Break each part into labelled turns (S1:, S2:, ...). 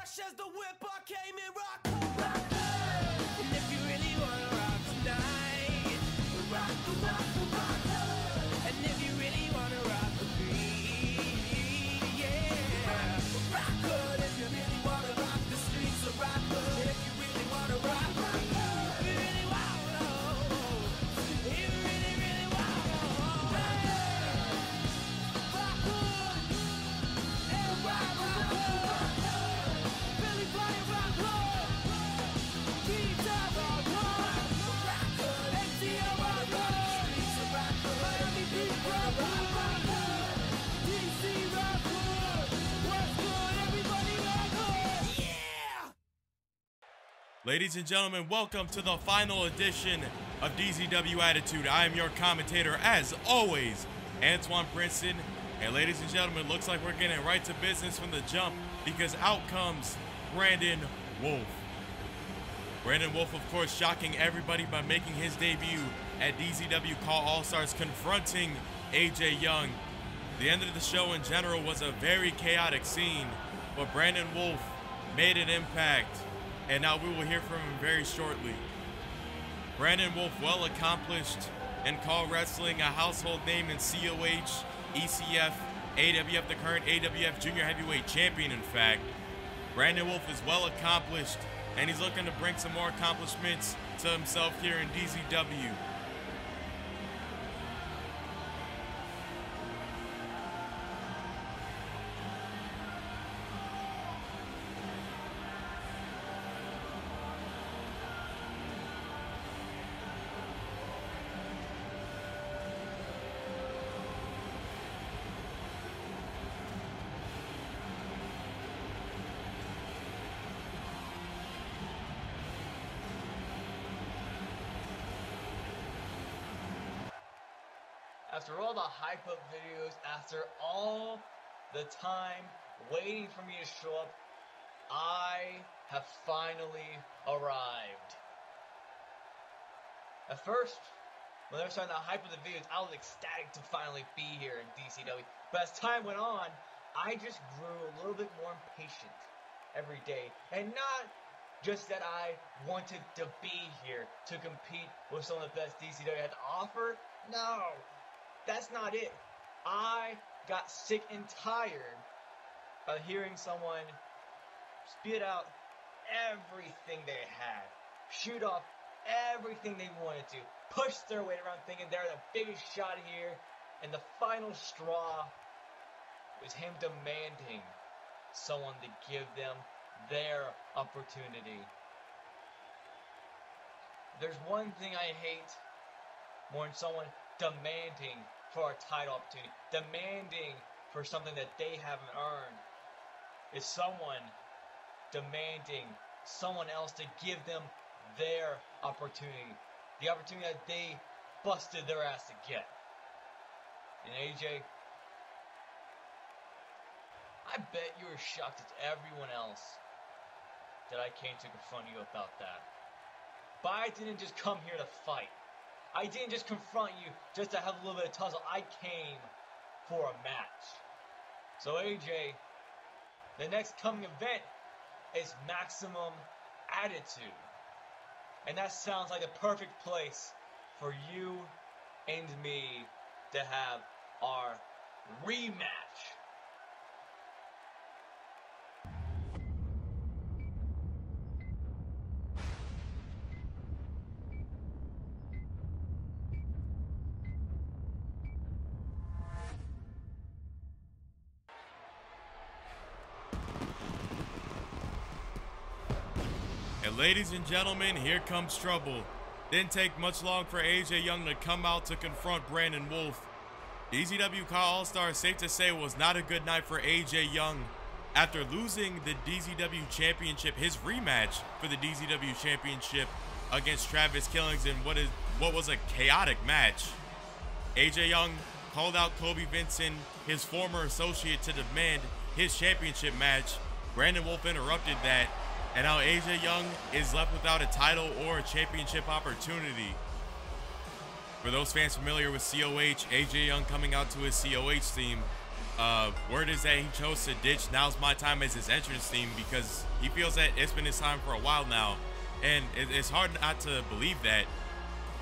S1: fresh as the whip, I came in rock. And if you really wanna rock tonight, rock. And if you really wanna rock with me, yeah, rock good. If you really wanna rock the streets, so rock good. If you really wanna rock with me, if you really wanna, if you really wanna, rock good, and rock good. Billy Boy, rock good. DZW rock good. MTO rock good. Miami Beach rock good. DC rock good. What's good? Everybody rock good. Yeah!
S2: Ladies and gentlemen, welcome to the final edition of DZW Attitude. I am your commentator, as always, Antoine Princeton. And ladies and gentlemen, looks like we're getting right to business from the jump, because out comes Brandon Wolfe. Brandon Wolfe, of course, shocking everybody by making his debut at DZW Caw All Stars, confronting AJ Young. The end of the show in general was a very chaotic scene, but Brandon Wolfe made an impact, and now we will hear from him very shortly. Brandon Wolfe, well accomplished in Caw Wrestling, a household name in COH, ECF, AWF, the current AWF Junior Heavyweight Champion, in fact. Brandon Wolfe is well accomplished, and he's looking to bring some more accomplishments to himself here in DZW.
S3: After all the hype up videos, after all the time waiting for me to show up, I have finally arrived. At first, when they were starting to hype up the videos, I was ecstatic to finally be here in DZW. But as time went on, I just grew a little bit more impatient every day. And not just that I wanted to be here to compete with some of the best DZW had to offer. No. That's not it. I got sick and tired of hearing someone spit out everything they had, shoot off everything they wanted to, push their weight around thinking they're the biggest shot here, and the final straw was him demanding someone to give them their opportunity. There's one thing I hate more than someone demanding for a title opportunity, demanding for something that they haven't earned, is someone demanding someone else to give them their opportunity, the opportunity that they busted their ass to get. And AJ, I bet you were shocked as everyone else that I came to confront you about that. But I didn't just come here to fight. I didn't just confront you just to have a little bit of tussle. I came for a match. So AJ, the next coming event is Maximum Attitude. And that sounds like a perfect place for you and me to have our rematch.
S2: And ladies and gentlemen, here comes trouble. Didn't take much long for AJ Young to come out to confront Brandon Wolfe. DZW Caw All Stars, safe to say, was not a good night for AJ Young. After losing the DZW Championship, his rematch for the DZW Championship against Travis Killings in what was a chaotic match, AJ Young called out Kobe Vincent, his former associate, to demand his championship match. Brandon Wolfe interrupted that, and now AJ Young is left without a title or a championship opportunity. For those fans familiar with COH, AJ Young coming out to his COH theme word is that he chose to ditch Now's My Time as his entrance theme because he feels that it's been his time for a while now. And it's hard not to believe that.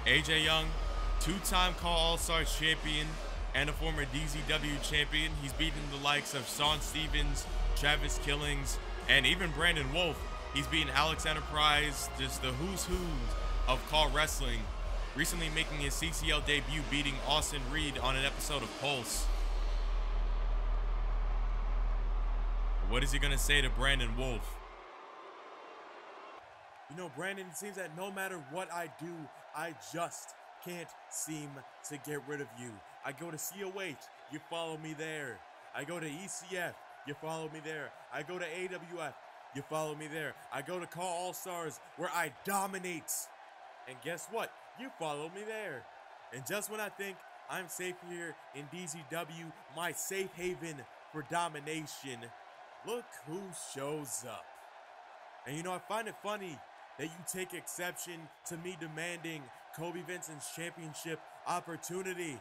S2: AJ Young, two-time Caw All Stars champion and a former DZW champion. He's beaten the likes of Shawn Stevens, Travis Killings, and even Brandon Wolfe. He's beaten Alex Enterprise, just the who's who of Caw Wrestling, recently making his CCL debut, beating Austin Reed on an episode of Pulse. What is he gonna say to Brandon Wolfe? You know, Brandon, it seems that no matter what I do, I just can't seem to get rid of you. I go to COH, you follow me there. I go to ECF, you follow me there. I go to AWF, you follow me there. I go to Caw All Stars, where I dominate. And guess what? You follow me there. And just when I think I'm safe here in DZW, my safe haven for domination, look who shows up. And you know, I find it funny that you take exception to me demanding Kobe Vincent's championship opportunity.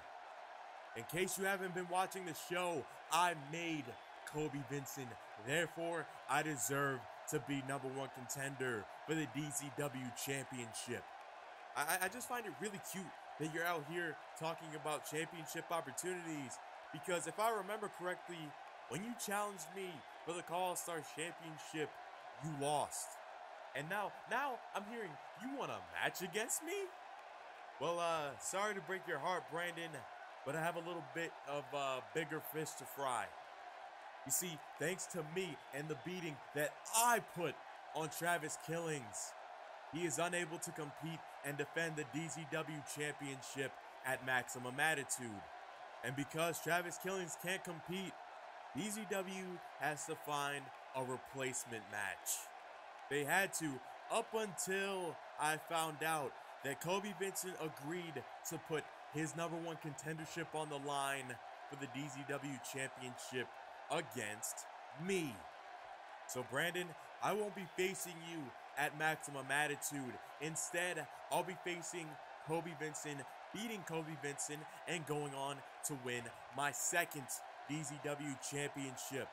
S2: In case you haven't been watching the show, I made Kobe Vincent. Therefore, I deserve to be #1 contender for the DZW championship. I just find it really cute that you're out here talking about championship opportunities, because if I remember correctly, when you challenged me for the Caw All Stars championship, you lost. And now I'm hearing you want a match against me? Well, sorry to break your heart, Brandon, but I have a little bit of bigger fish to fry. You see, thanks to me and the beating that I put on Travis Killings, he is unable to compete and defend the DZW championship at Maximum Attitude. And because Travis Killings can't compete, DZW has to find a replacement match. They had to, up until I found out that Kobe Vincent agreed to put his #1 contendership on the line for the DZW championship against me. So Brandon, I won't be facing you at Maximum Attitude. Instead, I'll be facing Kobe Vincent, beating Kobe Vincent, and going on to win my second DZW championship.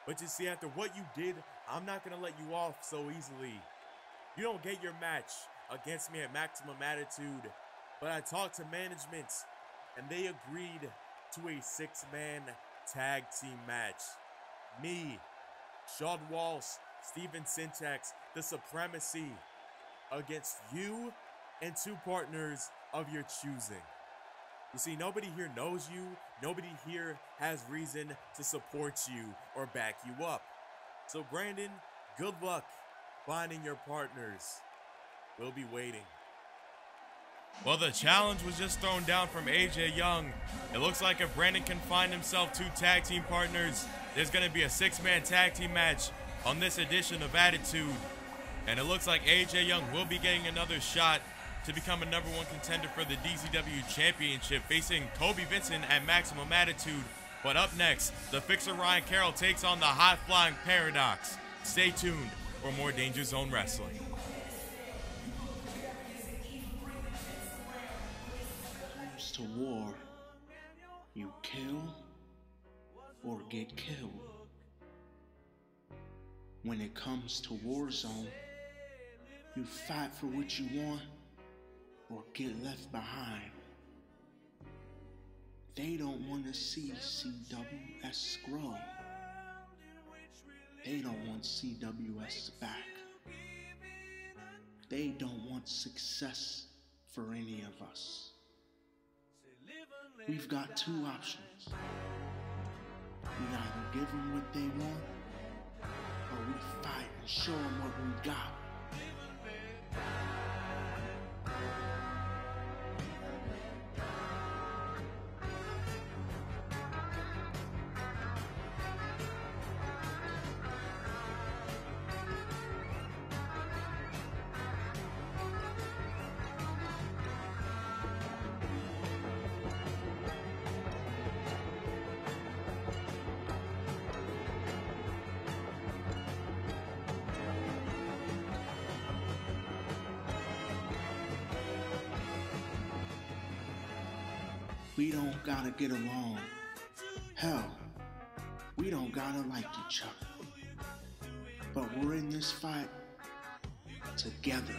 S2: But you see, after what you did, I'm not going to let you off so easily. You don't get your match against me at Maximum Attitude, but I talked to management, and they agreed to a 6-man tag team match. Me, Shawn Walsh, Steven Syntax, The Supremacy, against you and 2 partners of your choosing. You see, nobody here knows you. Nobody here has reason to support you or back you up. So Brandon, good luck finding your partners. We'll be waiting. Well, the challenge was just thrown down from AJ Young. It looks like if Brandon can find himself 2 tag team partners, there's going to be a 6-man tag team match on this edition of Attitude. And it looks like AJ Young will be getting another shot to become a #1 contender for the DZW championship, facing Kobe Vincent at Maximum Attitude. But up next, the Fixer Ryan Carroll takes on the high-flying Paradox. Stay tuned for more Danger Zone Wrestling.
S4: Comes to war, you kill or get killed. When it comes to Warzone, you fight for what you want or get left behind. They don't want to see CWS grow. They don't want CWS back. They don't want success for any of us. We've got 2 options. We either give them what they want, or we fight and show them what we got. We don't gotta get along, Hell, we don't gotta like each other, but we're in this fight together.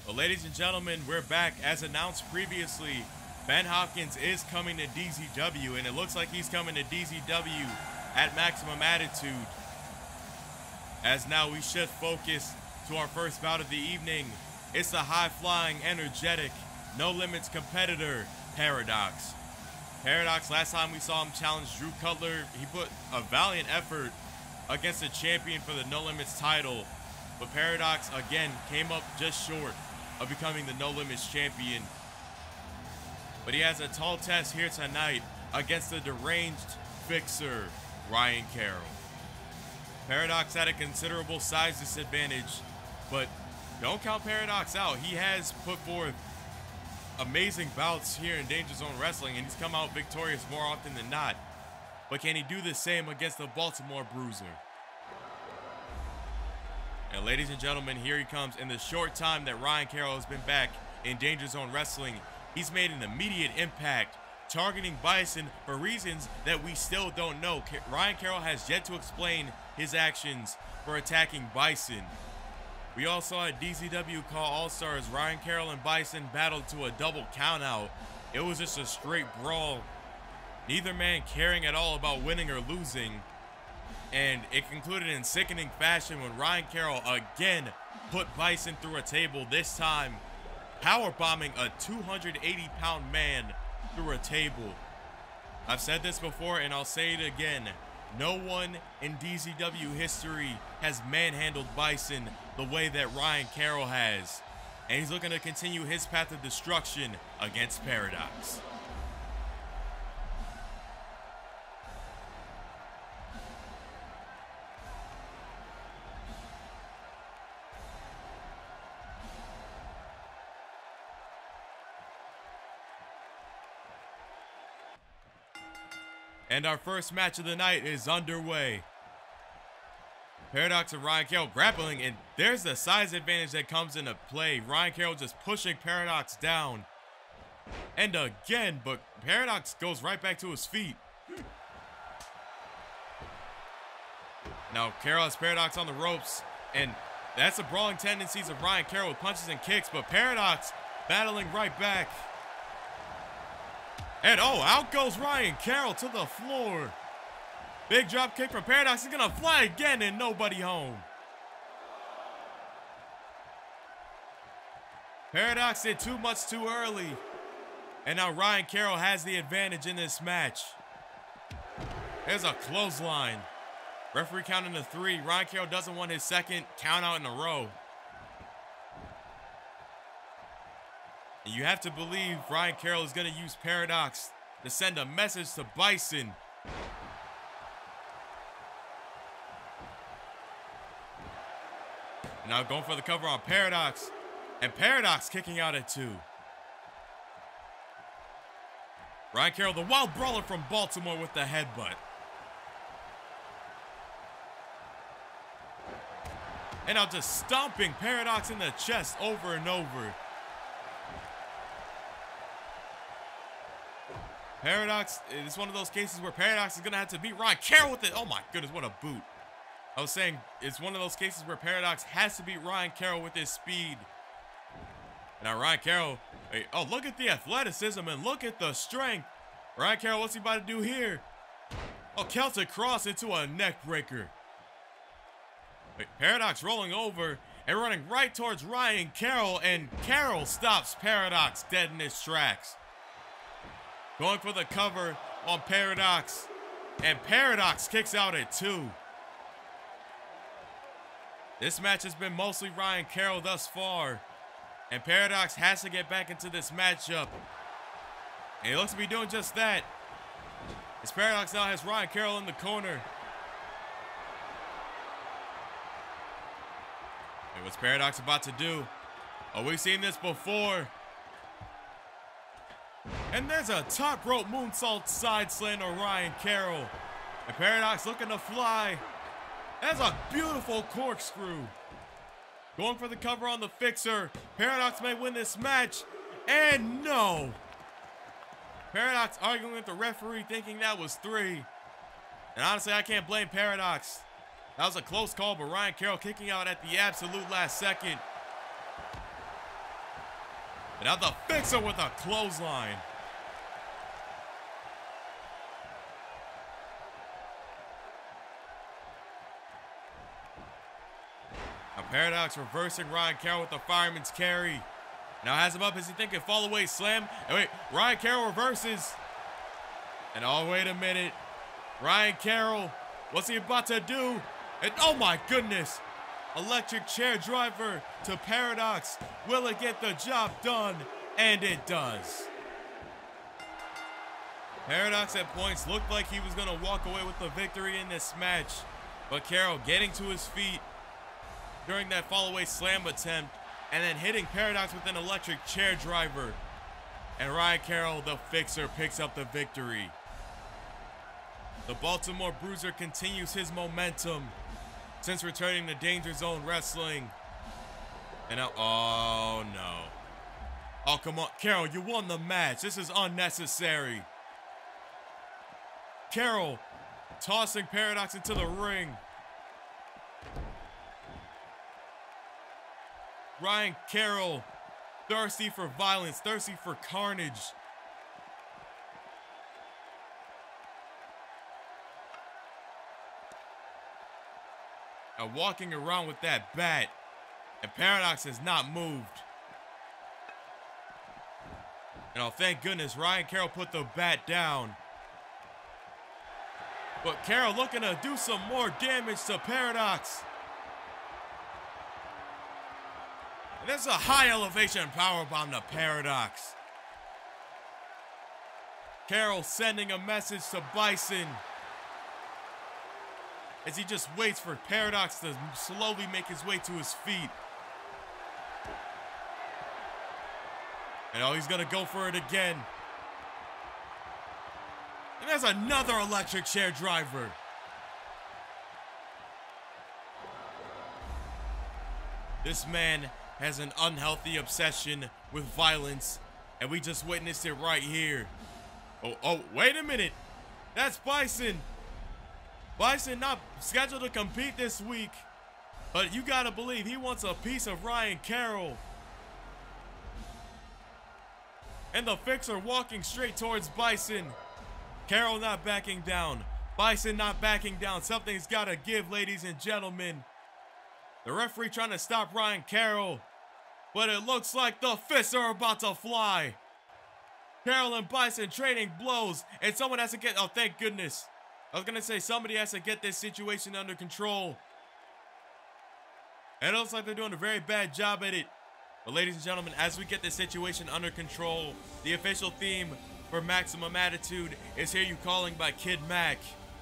S2: Well, ladies and gentlemen, we're back. As announced previously, Ben Hopkins is coming to DZW, and it looks like he's coming to DZW at Maximum Attitude. As now we shift focus to our first bout of the evening. It's the high-flying, energetic, no-limits competitor, Paradox. Paradox, last time we saw him challenge Drew Cutler, he put a valiant effort against a champion for the No Limits title. But Paradox, again, came up just short of becoming the No Limits champion. But he has a tall test here tonight against the deranged fixer, Ryan Carroll. Paradox had a considerable size disadvantage, but don't count Paradox out. He has put forth amazing bouts here in Danger Zone Wrestling, and he's come out victorious more often than not. But can he do the same against the Baltimore Bruiser? And ladies and gentlemen, here he comes. In the short time that Ryan Carroll has been back in Danger Zone Wrestling, he's made an immediate impact, targeting Bison for reasons that we still don't know. Ryan Carroll has yet to explain his actions for attacking Bison. We all saw at DZW Caw All Stars, Ryan Carroll and Bison battled to a double countout. It was just a straight brawl, neither man caring at all about winning or losing. And it concluded in sickening fashion when Ryan Carroll again put Bison through a table, this time powerbombing a 280-pound man through a table. I've said this before and I'll say it again. No one in DZW history has manhandled Bison the way that Ryan Carroll has. And he's looking to continue his path of destruction against Paradox. And our first match of the night is underway. Paradox and Ryan Carroll grappling, and there's the size advantage that comes into play. Ryan Carroll just pushing Paradox down. And again, but Paradox goes right back to his feet. Now Carroll has Paradox on the ropes, and that's the brawling tendencies of Ryan Carroll with punches and kicks, but Paradox battling right back. And oh, out goes Ryan Carroll to the floor. Big drop kick from Paradox. He's gonna fly again and nobody home. Paradox did too much too early. And now Ryan Carroll has the advantage in this match. There's a clothesline. Referee counting to 3. Ryan Carroll doesn't want his second count out in a row. And you have to believe Ryan Carroll is going to use Paradox to send a message to Bison. And now going for the cover on Paradox. And Paradox kicking out at 2. Ryan Carroll, the wild brawler from Baltimore, with the headbutt. And now just stomping Paradox in the chest over and over. Paradox is one of those cases where Paradox is going to have to beat Ryan Carroll with it. Oh my goodness, what a boot. I was saying it's one of those cases where Paradox has to beat Ryan Carroll with his speed. Now Ryan Carroll, wait, oh, look at the athleticism and look at the strength. Ryan Carroll, what's he about to do here? Oh, Celtic cross into a neck breaker. Wait, Paradox rolling over and running right towards Ryan Carroll, and Carroll stops Paradox dead in his tracks. Going for the cover on Paradox, and Paradox kicks out at 2. This match has been mostly Ryan Carroll thus far, and Paradox has to get back into this matchup. And he looks to be doing just that. As Paradox now has Ryan Carroll in the corner. Hey, what's Paradox about to do? Oh, we've seen this before. And there's a top rope moonsault side slam to Ryan Carroll. And Paradox looking to fly. That's a beautiful corkscrew. Going for the cover on the fixer. Paradox may win this match. And no. Paradox arguing with the referee, thinking that was 3. And honestly, I can't blame Paradox. That was a close call, but Ryan Carroll kicking out at the absolute last second. And now the fixer with a clothesline. Now Paradox reversing Ryan Carroll with the fireman's carry. Now has him up as he thinking fall away slam. And wait, Ryan Carroll reverses. And oh, wait a minute. Ryan Carroll, what's he about to do? And oh my goodness. Electric chair driver to Paradox. Will it get the job done? And it does. Paradox at points looked like he was going to walk away with the victory in this match. But Carroll getting to his feet during that fall away slam attempt, and then hitting Paradox with an electric chair driver. And Ryan Carroll, the fixer, picks up the victory. The Baltimore Bruiser continues his momentum since returning to Danger Zone Wrestling. And now, oh no. Oh, come on. Carroll, you won the match. This is unnecessary. Carroll tossing Paradox into the ring. Ryan Carroll, thirsty for violence, thirsty for carnage. Now walking around with that bat, and Paradox has not moved. And oh, thank goodness, Ryan Carroll put the bat down. But Carroll looking to do some more damage to Paradox. There's a high elevation powerbomb to Paradox. Carroll sending a message to Bison as he just waits for Paradox to slowly make his way to his feet. And oh, he's gonna go for it again. And there's another electric chair driver. This man has an unhealthy obsession with violence, and we just witnessed it right here. Oh, wait a minute. That's Bison. Bison not scheduled to compete this week, but you gotta believe he wants a piece of Ryan Carroll. And the fixer walking straight towards Bison. Carroll not backing down. Bison not backing down. Something's gotta give, ladies and gentlemen. The referee trying to stop Ryan Carroll, but it looks like the fists are about to fly. Carroll and Bison trading blows, and someone has to get, oh, thank goodness. I was gonna say somebody has to get this situation under control. And it looks like they're doing a very bad job at it. But ladies and gentlemen, as we get this situation under control, the official theme for Maximum Attitude is Hear You Calling by Kid Mac.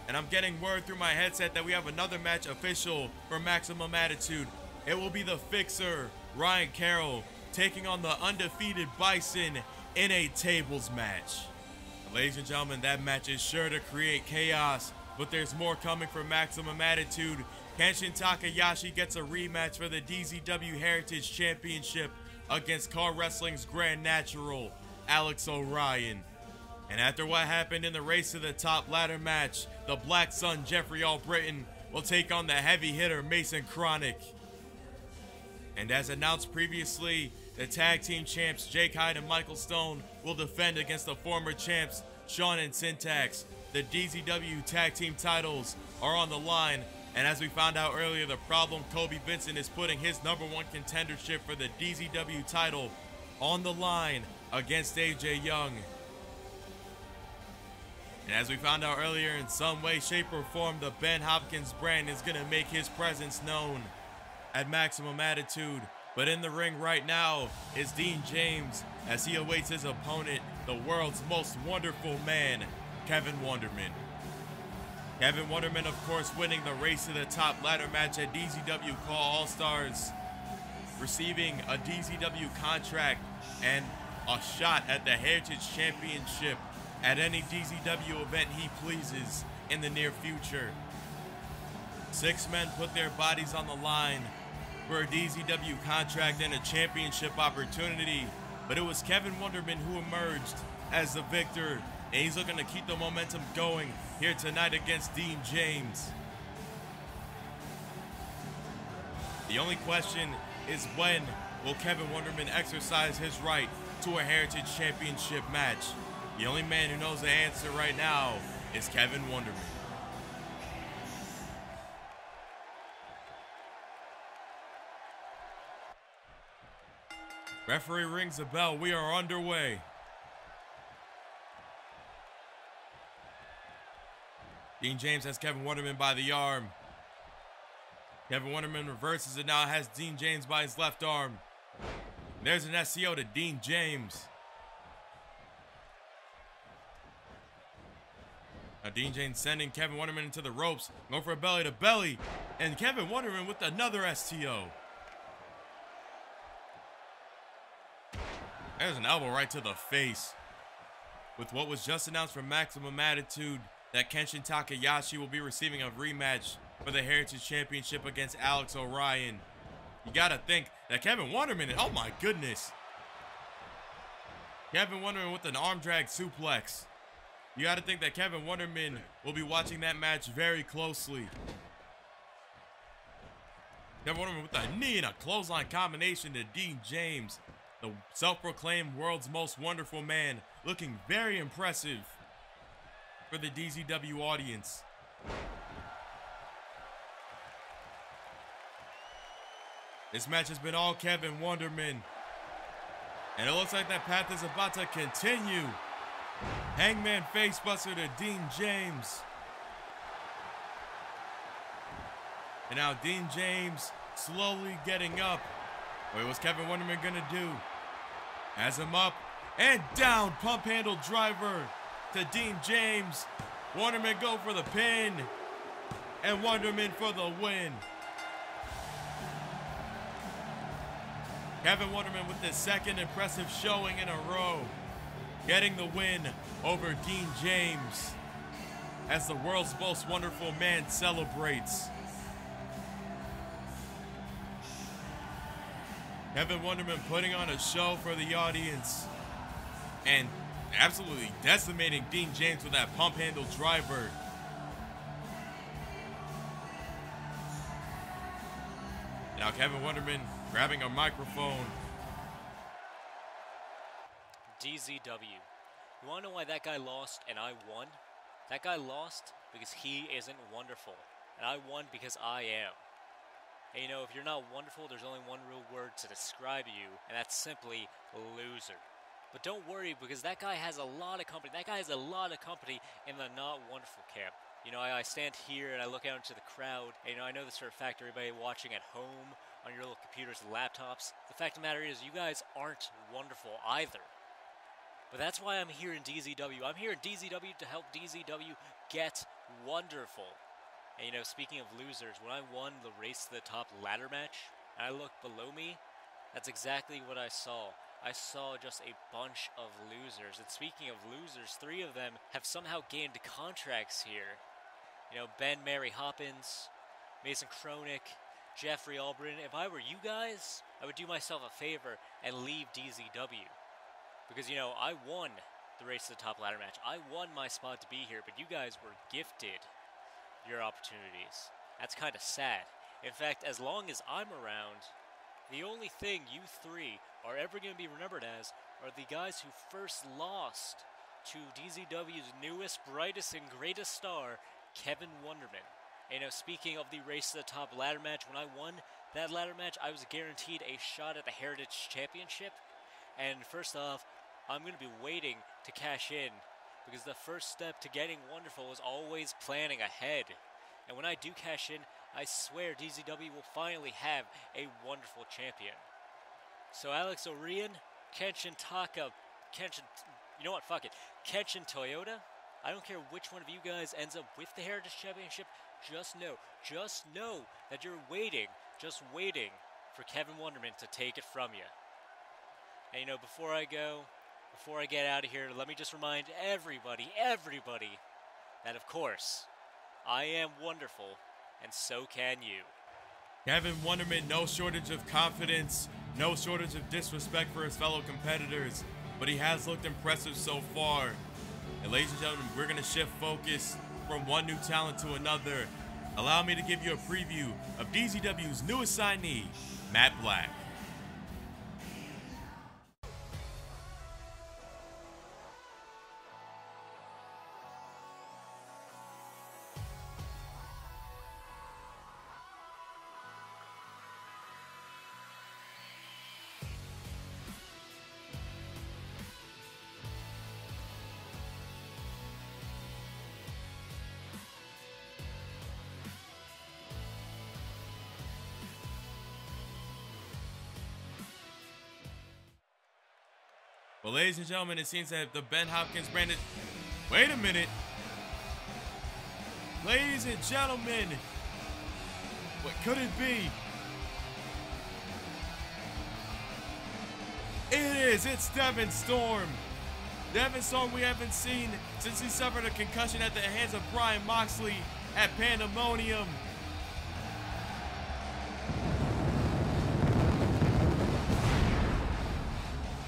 S2: And I'm getting word through my headset that we have another match official for Maximum Attitude. It will be the fixer, Ryan Carroll, taking on the undefeated Bison in a tables match. Ladies and gentlemen, that match is sure to create chaos, but there's more coming for Maximum Attitude. Kenshin Takahashi gets a rematch for the DZW Heritage Championship against Car Wrestling's Grand Natural, Alex O'Ryan. And after what happened in the Race to the Top ladder match, the Black Sun Jeffrey Albritton will take on the heavy hitter Mason Chronic. And as announced previously, the tag team champs Jake Hyde and Michael Stone will defend against the former champs Shawn and Syntax. The DZW tag team titles are on the line, and as we found out earlier, the problem Kobe Vincent is putting his #1 contendership for the DZW title on the line against AJ Young. And as we found out earlier, in some way, shape, or form, the Ben Hopkins brand is going to make his presence known at Maximum Attitude. But in the ring right now is Dean James as he awaits his opponent, the world's most wonderful man, Kevin Wonderman. Kevin Wonderman, of course, winning the Race to the Top ladder match at DZW Caw All Stars, receiving a DZW contract and a shot at the Heritage Championship at any DZW event he pleases in the near future. 6 men put their bodies on the line for a DZW contract and a championship opportunity, but it was Kevin Wonderman who emerged as the victor, and he's looking to keep the momentum going here tonight against Dean James. The only question is, when will Kevin Wonderman exercise his right to a Heritage Championship match? The only man who knows the answer right now is Kevin Wonderman. Referee rings the bell. We are underway. Dean James has Kevin Wonderman by the arm. Kevin Wonderman reverses it now, has Dean James by his left arm. There's an SCO to Dean James. Now Dean James sending Kevin Wonderman into the ropes, going for a belly to belly, and Kevin Wonderman with another STO. There's an elbow right to the face. With what was just announced from Maximum Attitude, that Kenshin Takahashi will be receiving a rematch for the Heritage Championship against Alex O'Ryan. You gotta think that Kevin Wonderman, oh my goodness. Kevin Wonderman with an arm drag suplex. You gotta think that Kevin Wonderman will be watching that match very closely. Kevin Wonderman with a knee and a clothesline combination to Dean James, the self-proclaimed world's most wonderful man, looking very impressive for the DZW audience. This match has been all Kevin Wonderman, and it looks like that path is about to continue. Hangman facebuster to Dean James. And now Dean James slowly getting up. Wait, what's Kevin Wonderman gonna do? Has him up and down, pump handle driver to Dean James. Wonderman go for the pin, and Wonderman for the win. Kevin Wonderman with his second impressive showing in a row, getting the win over Dean James as the world's most wonderful man celebrates. Kevin Wonderman putting on a show for the audience and absolutely decimating Dean James with that pump handle driver. Now Kevin Wonderman grabbing a microphone.
S5: DZW. You wanna know why that guy lost and I won? That guy lost because he isn't wonderful, and I won because I am. And you know, if you're not wonderful, there's only one real word to describe you, and that's simply loser. But don't worry, because that guy has a lot of company. That guy has a lot of company in the not wonderful camp. You know, I stand here and I look out into the crowd, and you know, I know this for a fact, everybody watching at home on your little computers and laptops. The fact of the matter is, you guys aren't wonderful either. But that's why I'm here in DZW. I'm here in DZW to help DZW get wonderful. And you know, speaking of losers, when I won the Race to the Top ladder match, and I looked below me, that's exactly what I saw. I saw just a bunch of losers. And speaking of losers, 3 of them have somehow gained contracts here. You know, Ben Mary Hoppins, Mason Chronic, Jeffrey Albrin. If I were you guys, I would do myself a favor and leave DZW. Because, you know, I won the Race to the Top ladder match. I won my spot to be here, but you guys were gifted your opportunities. That's kind of sad. In fact, as long as I'm around, the only thing you three are ever going to be remembered as are the guys who first lost to DZW's newest, brightest, and greatest star, Kevin Wonderman. You know, speaking of the Race to the Top ladder match, when I won that ladder match, I was guaranteed a shot at the Heritage Championship. And first off, I'm going to be waiting to cash in, because the first step to getting Wonderful is always planning ahead. And when I do cash in, I swear DZW will finally have a wonderful champion. So Alex Orion, Kenshin Taka, you know what, fuck it, Kenshin Toyota, I don't care which one of you guys ends up with the Heritage Championship, just know that you're just waiting for Kevin Wonderman to take it from you. And you know, before I get out of here, let me just remind everybody, that of course, I am wonderful, and so can you.
S2: Kevin Wonderman, no shortage of confidence, no shortage of disrespect for his fellow competitors, but he has looked impressive so far. And ladies and gentlemen, we're going to shift focus from one new talent to another. Allow me to give you a preview of DZW's newest signee, Matt Black. Well, ladies and gentlemen, it seems that the Ben Hopkins Brandon... Wait a minute. Ladies and gentlemen, what could it be? It's Devin Storm. Devin Storm we haven't seen since he suffered a concussion at the hands of Brian Moxley at Pandemonium.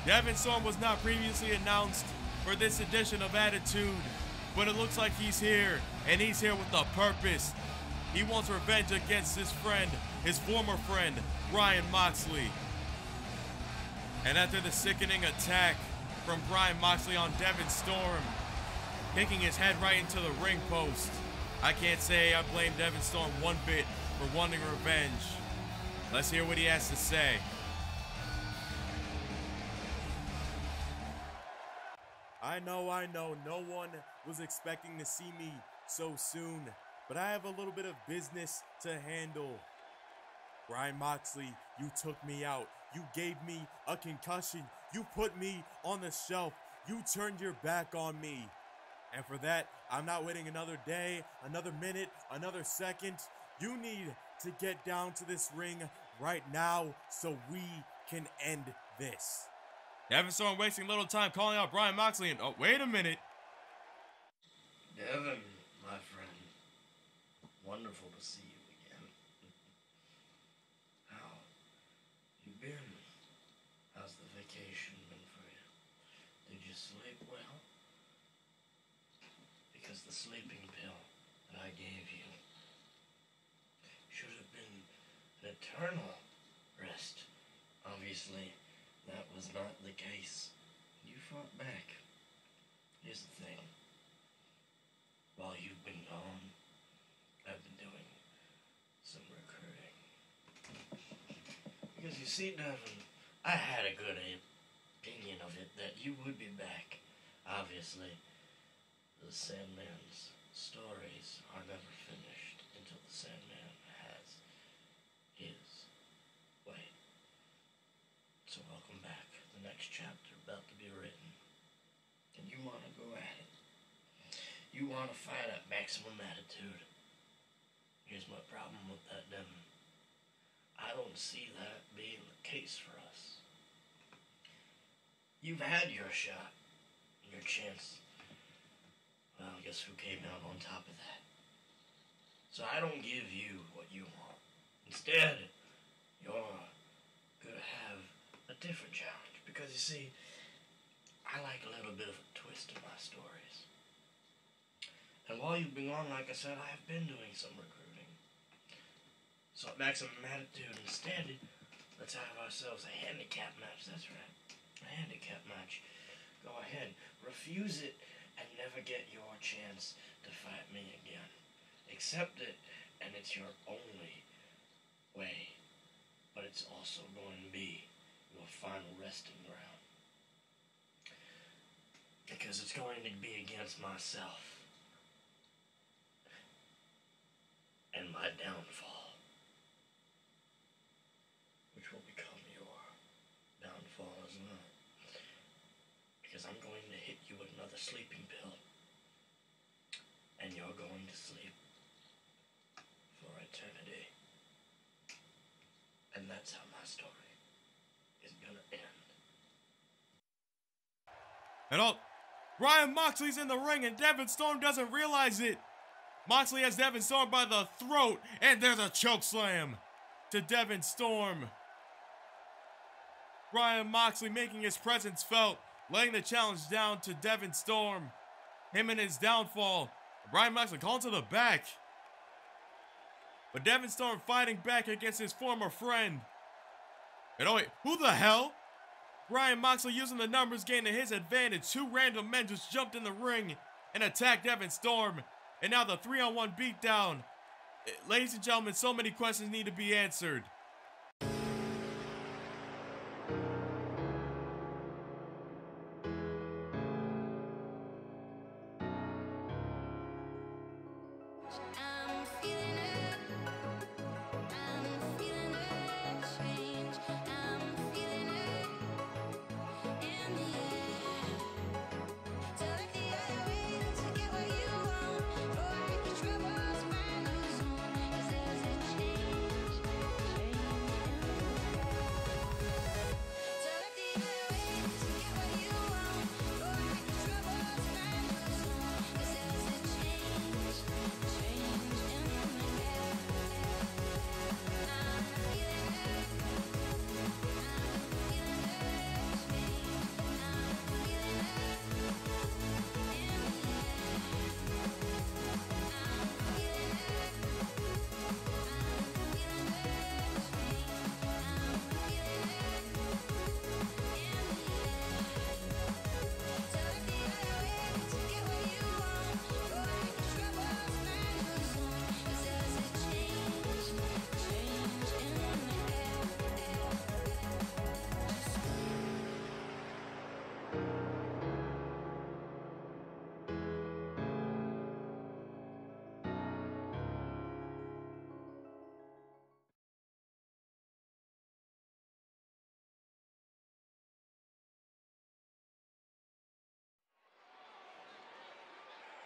S2: Devin Storm was not previously announced for this edition of Attitude, but it looks like he's here, and he's here with a purpose. He wants revenge against his friend, his former friend, Brian Moxley. And after the sickening attack from Brian Moxley on Devin Storm, kicking his head right into the ring post, I can't say I blame Devin Storm one bit for wanting revenge. Let's hear what he has to say. I know, no one was expecting to see me so soon, but I have a little bit of business to handle. Brian Moxley, you took me out. You gave me a concussion. You put me on the shelf. You turned your back on me. And for that, I'm not waiting another day, another minute, another second. You need to get down to this ring right now so we can end this. Devin Storm wasting little time calling out Brian Moxley and, oh, wait a minute.
S6: Devin, my friend, wonderful to see you again. How you been? How's the vacation been for you? Did you sleep well? Because the sleeping pill that I gave you should have been an eternal rest. Obviously, that was not the case. You fought back. Here's the thing. While you've been gone, I've been doing some recruiting. Because you see, Devin, I had a good opinion of it that you would be back. Obviously, the Sandman's stories are never finished until the Sandman has his way. So welcome back. The next chapter about to be written. And you want to go at it. You want to fight at Maximum Attitude. Here's my problem with that, Devin. I don't see that being the case for us. You've had your shot. Your chance. Well, guess who came out on top of that? So I don't give you what you want. Instead, you're gonna have a different challenge. Because you see, I like a little bit of a twist in my stories. And while you've been on, like I said, I have been doing some recruiting. So at Maximum Attitude instead, let's have ourselves a handicap match. That's right, a handicap match. Go ahead, refuse it, and never get your chance to fight me again. Accept it, and it's your only way. But it's also going to be your final resting ground. Because it's going to be against myself. And my downfall. Which will become your downfall as well. Because I'm going to hit you with another sleeping pill. And you're going to sleep for eternity. And that's how my story is gonna end.
S2: And Ryan Moxley's in the ring and Devin Storm doesn't realize it. Moxley has Devin Storm by the throat and there's a choke slam to Devin Storm. Ryan Moxley making his presence felt, laying the challenge down to Devin Storm. Him and his downfall. Ryan Moxley calling to the back. But Devin Storm fighting back against his former friend. And oh wait, who the hell? Ryan Moxley using the numbers game to his advantage. Two random men just jumped in the ring and attacked Devin Storm. And now the 3-on-1 beatdown. Ladies and gentlemen, so many questions need to be answered.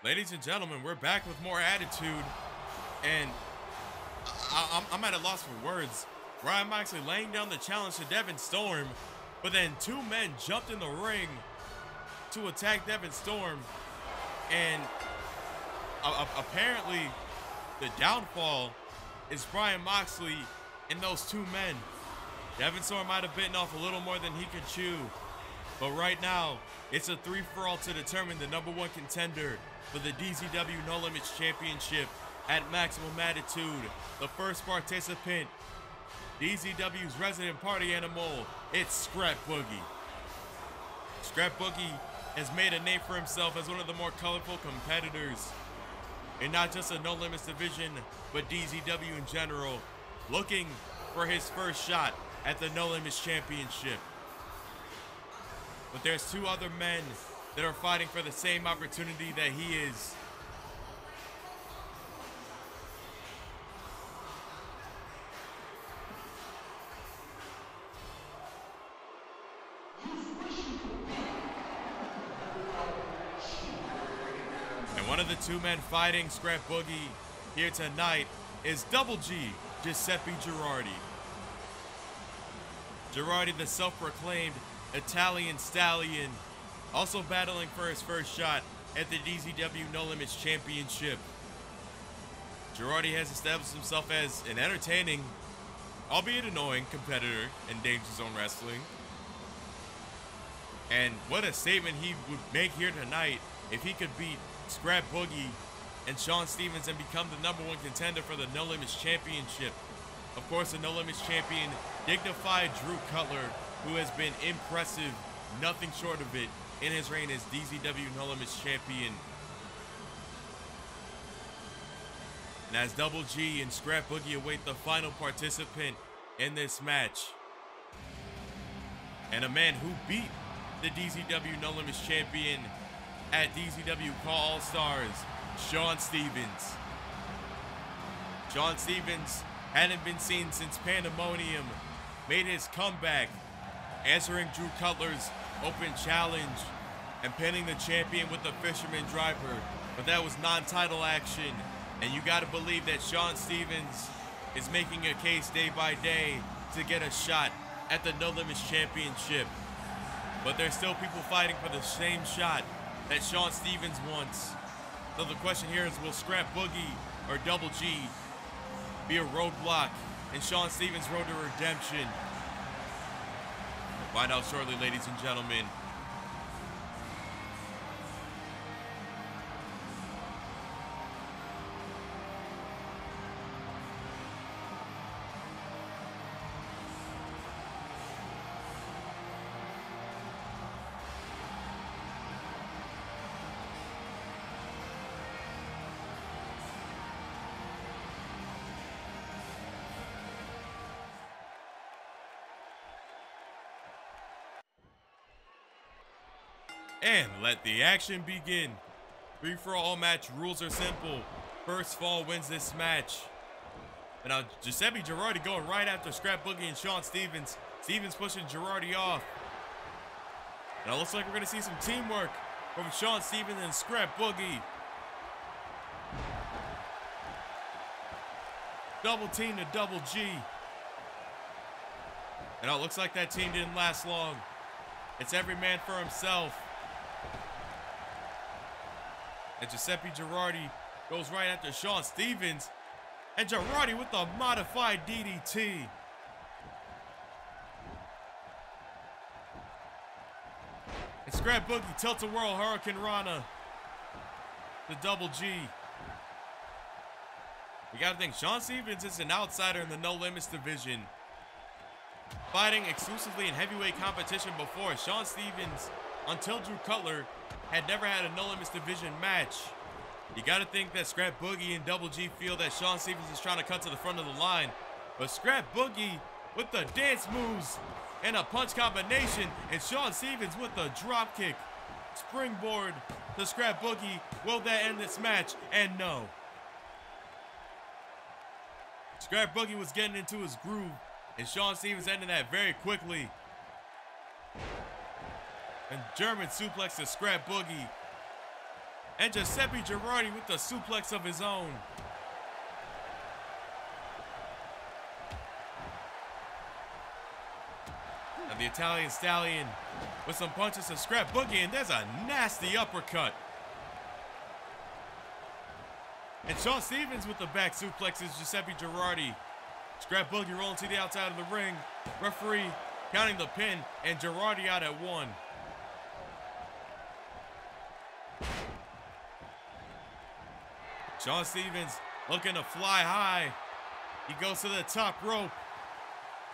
S2: Ladies and gentlemen, we're back with more attitude, and I'm at a loss for words. Ryan Moxley laying down the challenge to Devin Storm, but then two men jumped in the ring to attack Devin Storm, and apparently the downfall is Ryan Moxley and those two men. Devin Storm might have bitten off a little more than he could chew, but right now, it's a 3-for-all to determine the #1 contender for the DZW No Limits Championship at Maximum Attitude. The first participant, DZW's resident party animal, it's Scrat Boogie. Scrat Boogie has made a name for himself as one of the more colorful competitors in not just the No Limits division, but DZW in general, looking for his first shot at the No Limits Championship. But there's two other men that are fighting for the same opportunity that he is. And one of the two men fighting Scrat Boogie here tonight is Double G, Giuseppe Girardi. Girardi, the self-proclaimed Italian stallion, also battling for his first shot at the DZW No Limits Championship. Girardi has established himself as an entertaining, albeit annoying, competitor in Danger Zone Wrestling. And what a statement he would make here tonight if he could beat Scrat Boogie and Shawn Stevens and become the #1 contender for the No Limits Championship. Of course, the No Limits champion, dignified Drew Cutler, who has been impressive, nothing short of it, in his reign as DZW No Limits champion. And as Double G and Scrat Boogie await the final participant in this match. And a man who beat the DZW No Limits champion at DZW Caw All Stars, Shawn Stevens. Shawn Stevens hadn't been seen since Pandemonium made his comeback, answering Drew Cutler's open challenge and pinning the champion with the Fisherman Driver, but that was non-title action, and you gotta believe that Shawn Stevens is making a case day by day to get a shot at the No Limits Championship. But there's still people fighting for the same shot that Shawn Stevens wants. So the question here is, will Scrat Boogie or Double G be a roadblock in Shawn Stevens' road to redemption? We'll find out shortly, ladies and gentlemen. And let the action begin. Free-for-all match rules are simple. First fall wins this match. And now Giuseppe Girardi going right after Scrat Boogie and Shawn Stevens. Stevens pushing Girardi off. Now it looks like we're going to see some teamwork from Shawn Stevens and Scrat Boogie. Double team to Double G. And now it looks like that team didn't last long. It's every man for himself. And Giuseppe Girardi goes right after Shawn Stevens. And Girardi with the modified DDT. And Scrat Boogie tilts a whirl Hurricane Rana to Double G. We gotta think Shawn Stevens is an outsider in the No Limits division. Fighting exclusively in heavyweight competition before, Shawn Stevens, until Drew Cutler, had never had a No Limits division match. You gotta think that Scrat Boogie and Double G feel that Shawn Stevens is trying to cut to the front of the line. But Scrat Boogie with the dance moves and a punch combination, and Shawn Stevens with the drop kick. Springboard to Scrat Boogie. Will that end this match? And no. Scrat Boogie was getting into his groove, and Shawn Stevens ended that very quickly. And German suplex to Scrat Boogie. And Giuseppe Girardi with the suplex of his own. And the Italian Stallion with some punches to Scrat Boogie, and there's a nasty uppercut. And Shawn Stevens with the back suplexes Giuseppe Girardi. Scrat Boogie rolling to the outside of the ring. Referee counting the pin, and Girardi out at 1. Shawn Stevens looking to fly high. He goes to the top rope.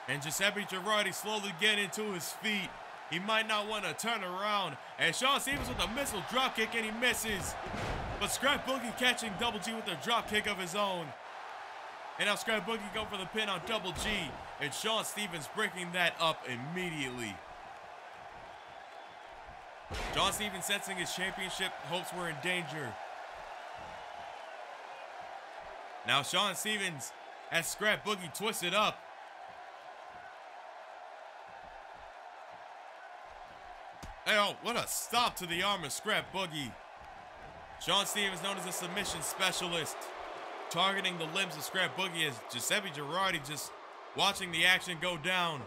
S2: And Giuseppe Girardi slowly getting to his feet. He might not want to turn around. And Shawn Stevens with a missile dropkick, and he misses. But Scrat Boogie catching Double G with a dropkick of his own. And now Scrat Boogie going for the pin on Double G. And Shawn Stevens breaking that up immediately. Shawn Stevens sensing his championship hopes were in danger. Now Shawn Stevens has Scrat Boogie twisted up. Hey, oh, what a stop to the arm of Scrat Boogie. Shawn Stevens known as a submission specialist, targeting the limbs of Scrat Boogie as Giuseppe Girardi just watching the action go down.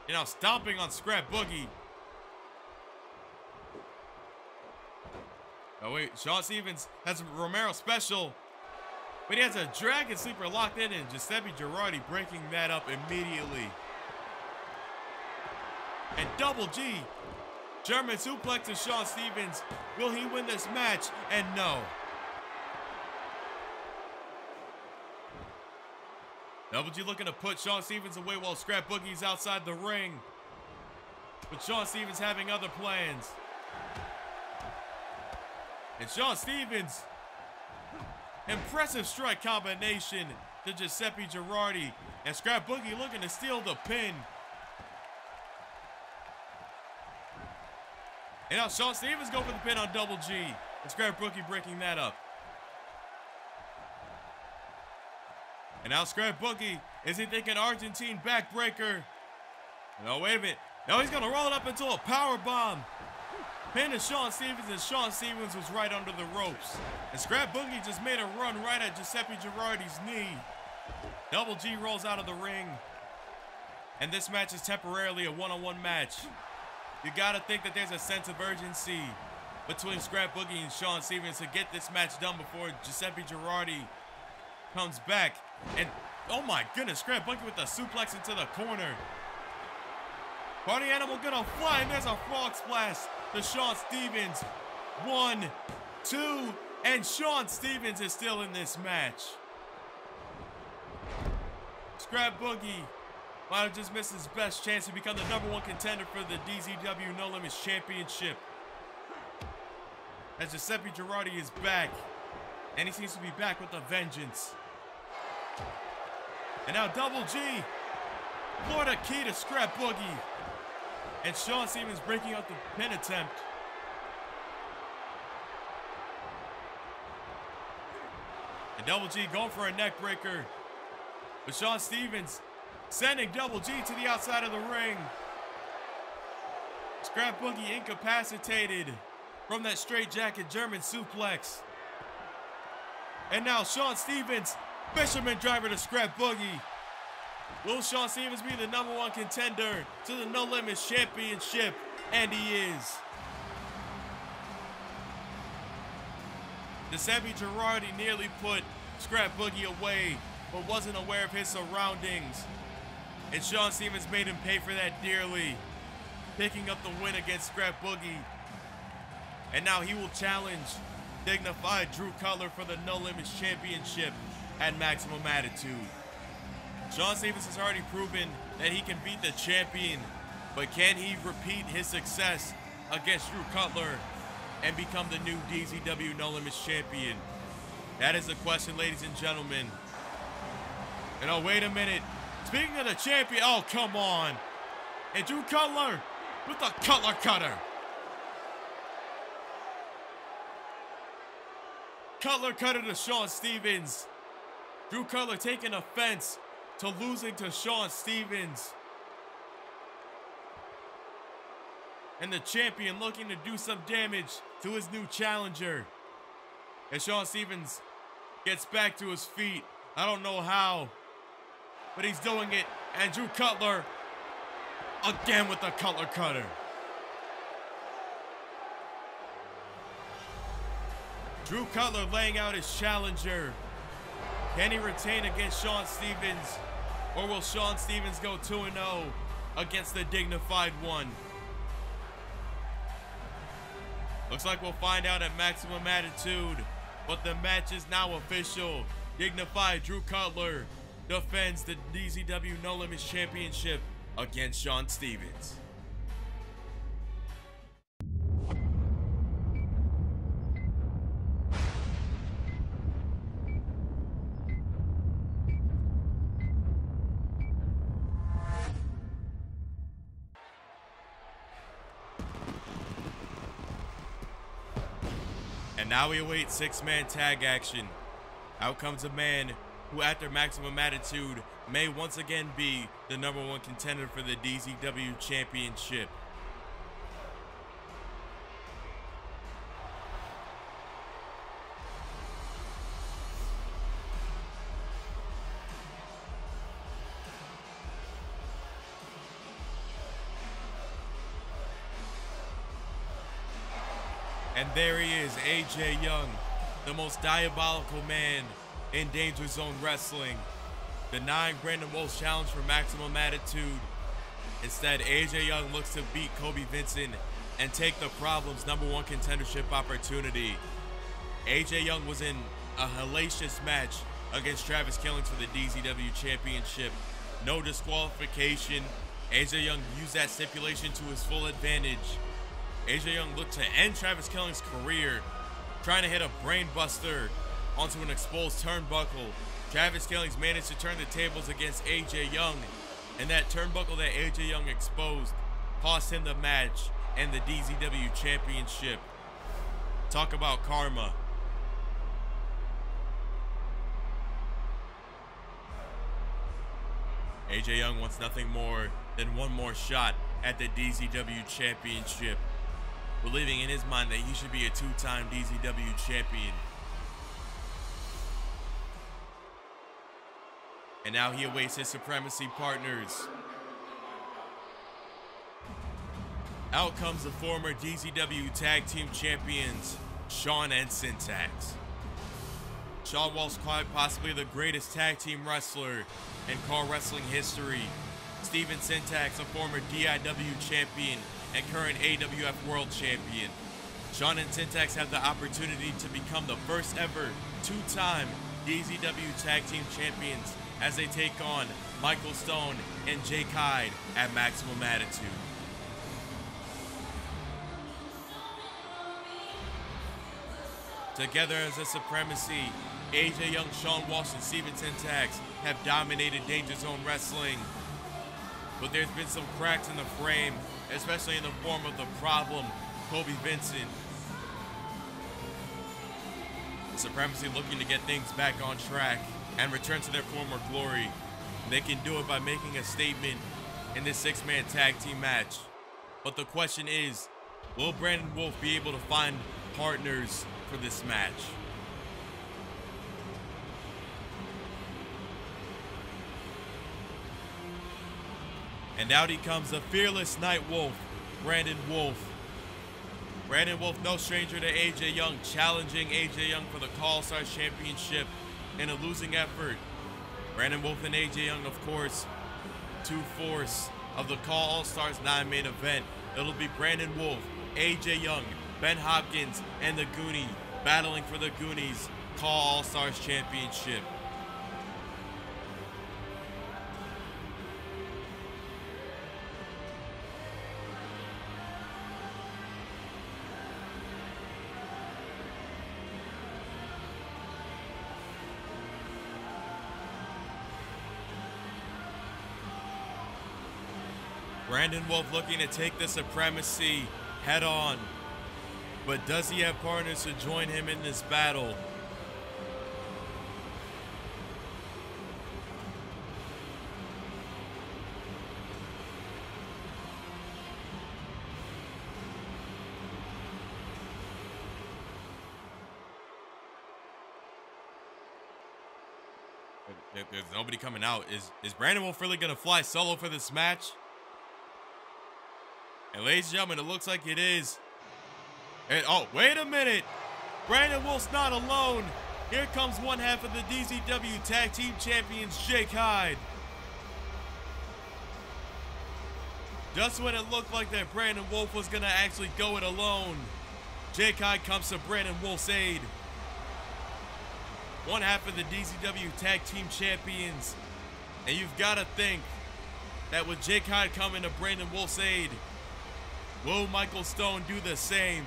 S2: You know, stomping on Scrat Boogie. Oh wait, Shawn Stevens has a Romero special, but he has a Dragon Sleeper locked in, and Giuseppe Girardi breaking that up immediately. And Double G, German suplex to Shawn Stevens. Will he win this match? And no. Double G looking to put Shawn Stevens away while Scrat Boogie's outside the ring. But Shawn Stevens having other plans. And Shawn Stevens, impressive strike combination to Giuseppe Girardi. And Scrat Boogie looking to steal the pin. And now Shawn Stevens go for the pin on Double G. And Scrat Boogie breaking that up. And now Scrat Boogie, is he thinking Argentine backbreaker? No, wait a minute. Now he's gonna roll it up into a power bomb. Pin to Shawn Stevens, and Shawn Stevens was right under the ropes. And Scrat Boogie just made a run right at Giuseppe Girardi's knee. Double G rolls out of the ring. And this match is temporarily a one-on-one match. You gotta think that there's a sense of urgency between Scrat Boogie and Shawn Stevens to get this match done before Giuseppe Girardi comes back. And oh my goodness, Scrat Boogie with the suplex into the corner. Party Animal gonna fly, and there's a frog splash to Shawn Stevens. 1, 2, and Shawn Stevens is still in this match. Scrat Boogie might have just missed his best chance to become the #1 contender for the DZW No Limits Championship. As Giuseppe Girardi is back, and he seems to be back with a vengeance. And now Double G, Florida key to Scrat Boogie. And Shawn Stevens breaking out the pin attempt. And Double G going for a neck breaker. But Shawn Stevens sending Double G to the outside of the ring. Scrat Boogie incapacitated from that straightjacket German suplex. And now Shawn Stevens, fisherman driver to Scrat Boogie. Will Shawn Stevens be the #1 contender to the No Limits Championship? And he is. Giuseppe Girardi nearly put Scrat Boogie away, but wasn't aware of his surroundings. And Shawn Stevens made him pay for that dearly, picking up the win against Scrat Boogie. And now he will challenge dignified Drew Cutler for the No Limits Championship at Maximum Attitude. Shawn Stevens has already proven that he can beat the champion, but can he repeat his success against Drew Cutler and become the new DZW No Limits champion? That is the question, ladies and gentlemen. And oh, wait a minute. Speaking of the champion, oh, come on. And Drew Cutler with the Cutler Cutter. Cutler Cutter to Shawn Stevens. Drew Cutler taking offense to losing to Shawn Stevens. And the champion looking to do some damage to his new challenger. And Shawn Stevens gets back to his feet. I don't know how, but he's doing it. And Drew Cutler again with the Cutler Cutter. Drew Cutler laying out his challenger. Can he retain against Shawn Stevens? Or will Shawn Stevens go 2-0 against the Dignified One? Looks like we'll find out at Maximum Attitude. But the match is now official. Dignified Drew Cutler defends the DZW No Limits Championship against Shawn Stevens. And now we await six-man tag action. Out comes a man who, after Maximum Attitude, may once again be the #1 contender for the DZW Championship. And there he is, AJ Young, the most diabolical man in Danger Zone Wrestling, denying Brandon Wolfe's challenge for Maximum Attitude. Instead, AJ Young looks to beat Kobe Vincent and take the Problem's #1 contendership opportunity. AJ Young was in a hellacious match against Travis Killings for the DZW Championship. No disqualification. AJ Young used that stipulation to his full advantage. AJ Young looked to end Travis Killings' career, trying to hit a brain buster onto an exposed turnbuckle. Travis Killings managed to turn the tables against AJ Young, and that turnbuckle that AJ Young exposed cost him the match and the DZW Championship. Talk about karma. AJ Young wants nothing more than one more shot at the DZW Championship, believing in his mind that he should be a two-time DZW champion. And now he awaits his Supremacy partners. Out comes the former DZW Tag Team Champions, Shawn and Syntax. Shawn was quite possibly the greatest tag team wrestler in car wrestling history. Steven Syntax, a former DIW champion and current AWF World Champion. Shawn and Syntax have the opportunity to become the first ever two-time DZW Tag Team Champions as they take on Michael Stone and Jake Hyde at Maximum Attitude. Together as a Supremacy, AJ Young, Shawn Walsh, and Steven Syntax have dominated Danger Zone Wrestling. But there's been some cracks in the frame, especially in the form of the Problem, Kobe Vincent. Supremacy looking to get things back on track and return to their former glory. They can do it by making a statement in this six-man tag team match. But the question is, will Brandon Wolfe be able to find partners for this match? And out he comes, the fearless Nightwolfe, Brandon Wolfe. Brandon Wolfe, no stranger to AJ Young, challenging AJ Young for the Caw All Stars Championship in a losing effort. Brandon Wolfe and AJ Young, of course, two-fourths of the Caw All Stars 9-man event. It'll be Brandon Wolfe, AJ Young, Ben Hopkins, and the Goonie battling for the Goonies Caw All Stars Championship. Brandon Wolfe looking to take the Supremacy head on. But does he have partners to join him in this battle? There's nobody coming out. Is Brandon Wolfe really going to fly solo for this match? And ladies and gentlemen, it looks like it is. And oh, wait a minute. Brandon Wolfe's not alone. Here comes one half of the DZW Tag Team Champions, Jake Hyde. Just when it looked like that Brandon Wolfe was going to actually go it alone, Jake Hyde comes to Brandon Wolfe's aid. One half of the DZW Tag Team Champions. And you've got to think that with Jake Hyde coming to Brandon Wolfe's aid, will Michael Stone do the same?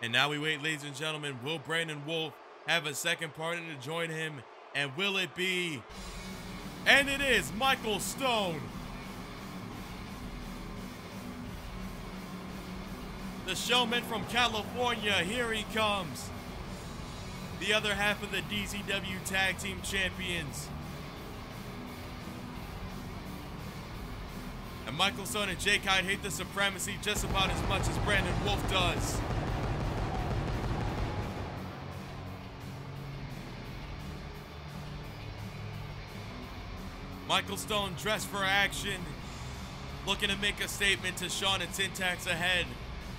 S2: And now we wait, ladies and gentlemen, will Brandon Wolfe have a second partner to join him? And will it be? And it is Michael Stone. The showman from California, here he comes. The other half of the DZW Tag Team Champions. And Michael Stone and Jake Hyde hate the Supremacy just about as much as Brandon Wolfe does. Michael Stone dressed for action, looking to make a statement to Shawn and Syntax ahead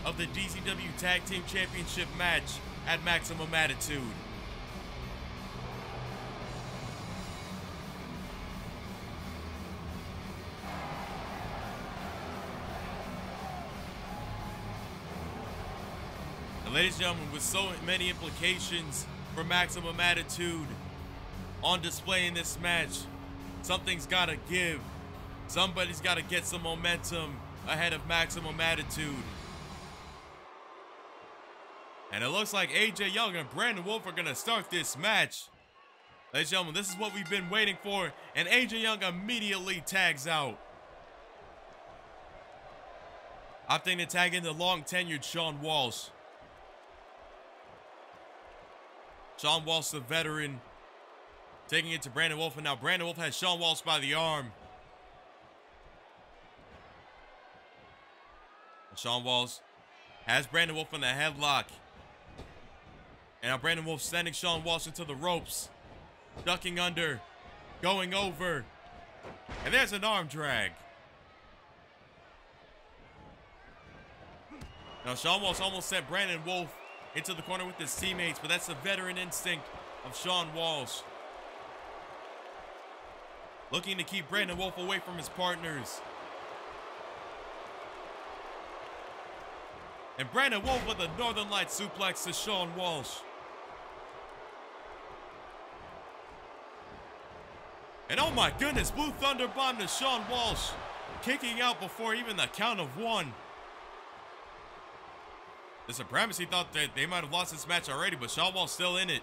S2: of the DZW Tag Team Championship match at Maximum Attitude. And ladies and gentlemen, with so many implications for Maximum Attitude on display in this match, something's gotta give. Somebody's gotta get some momentum ahead of Maximum Attitude. And it looks like AJ Young and Brandon Wolfe are gonna start this match. Ladies and gentlemen, this is what we've been waiting for, and AJ Young immediately tags out. Opting to tag in the long-tenured Shawn Walsh. Shawn Walsh, the veteran, taking it to Brandon Wolfe, and now Brandon Wolfe has Shawn Walsh by the arm. And Shawn Walsh has Brandon Wolfe in the headlock. And now Brandon Wolfe sending Shawn Walsh into the ropes. Ducking under, going over. And there's an arm drag. Now Shawn Walsh almost sent Brandon Wolfe into the corner with his teammates, but that's the veteran instinct of Shawn Walsh. Looking to keep Brandon Wolfe away from his partners. And Brandon Wolfe with a Northern Light suplex to Shawn Walsh. And oh my goodness, Blue Thunder Bomb to Shawn Walsh. Kicking out before even the count of one. The Supremacy thought that they might have lost this match already, but Shawn Walsh still in it.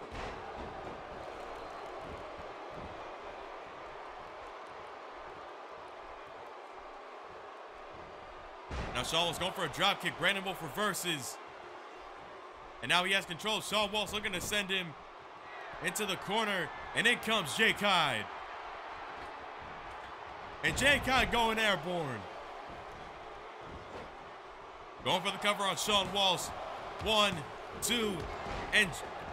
S2: Now Shawn Walsh going for a drop kick. Brandon Wolfe reverses. And now he has control. Shawn Walsh looking to send him into the corner. And in comes Jake Hyde. And Jake Hyde going airborne. Going for the cover on Shawn Walsh. 1, 2, and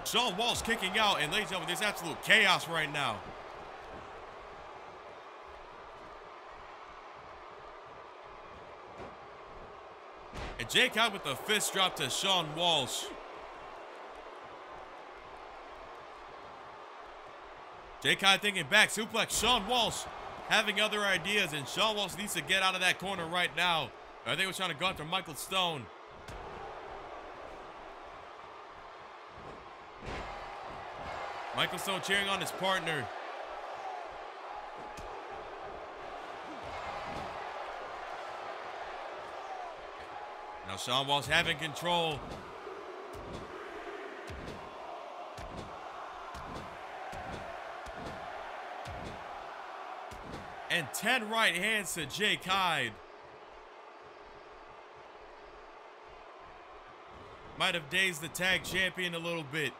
S2: Shawn Walsh kicking out. And ladies and gentlemen, there's absolute chaos right now. And Jake Hyde with the fist drop to Shawn Walsh. Jake Hyde thinking back, suplex. Shawn Walsh having other ideas, and Shawn Walsh needs to get out of that corner right now. I think he was trying to go after Michael Stone. Michael Stone cheering on his partner. Now Shawn Walsh having control. And 10 right hands to Jake Hyde. Might have dazed the tag champion a little bit.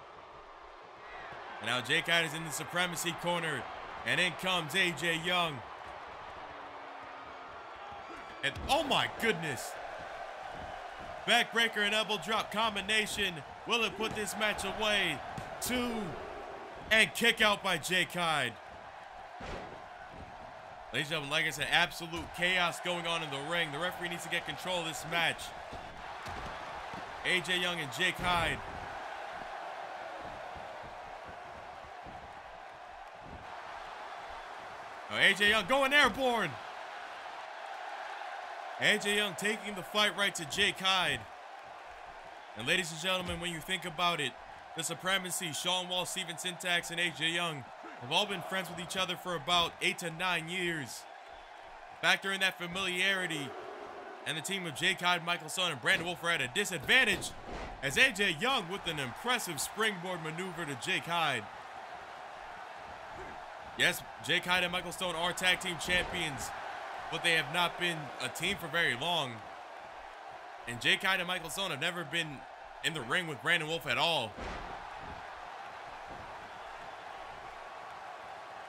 S2: And now Jake Hyde is in the Supremacy corner. And in comes AJ Young. And oh my goodness. Backbreaker and elbow drop combination. Will it put this match away? 2. And kick out by Jake Hyde. Ladies and gentlemen, like I said, absolute chaos going on in the ring. The referee needs to get control of this match. AJ Young and Jake Hyde. Oh, AJ Young going airborne. AJ Young taking the fight right to Jake Hyde. And ladies and gentlemen, when you think about it, the Supremacy, Shawn Walsh, Steven Syntax, and AJ Young have all been friends with each other for about 8 to 9 years. Factor in that familiarity, and the team of Jake Hyde, Michael Stone, and Brandon Wolfe are at a disadvantage as AJ Young with an impressive springboard maneuver to Jake Hyde. Yes, Jake Hyde and Michael Stone are tag team champions, but they have not been a team for very long. And Jake Hyde and Michael Stone have never been in the ring with Brandon Wolfe at all.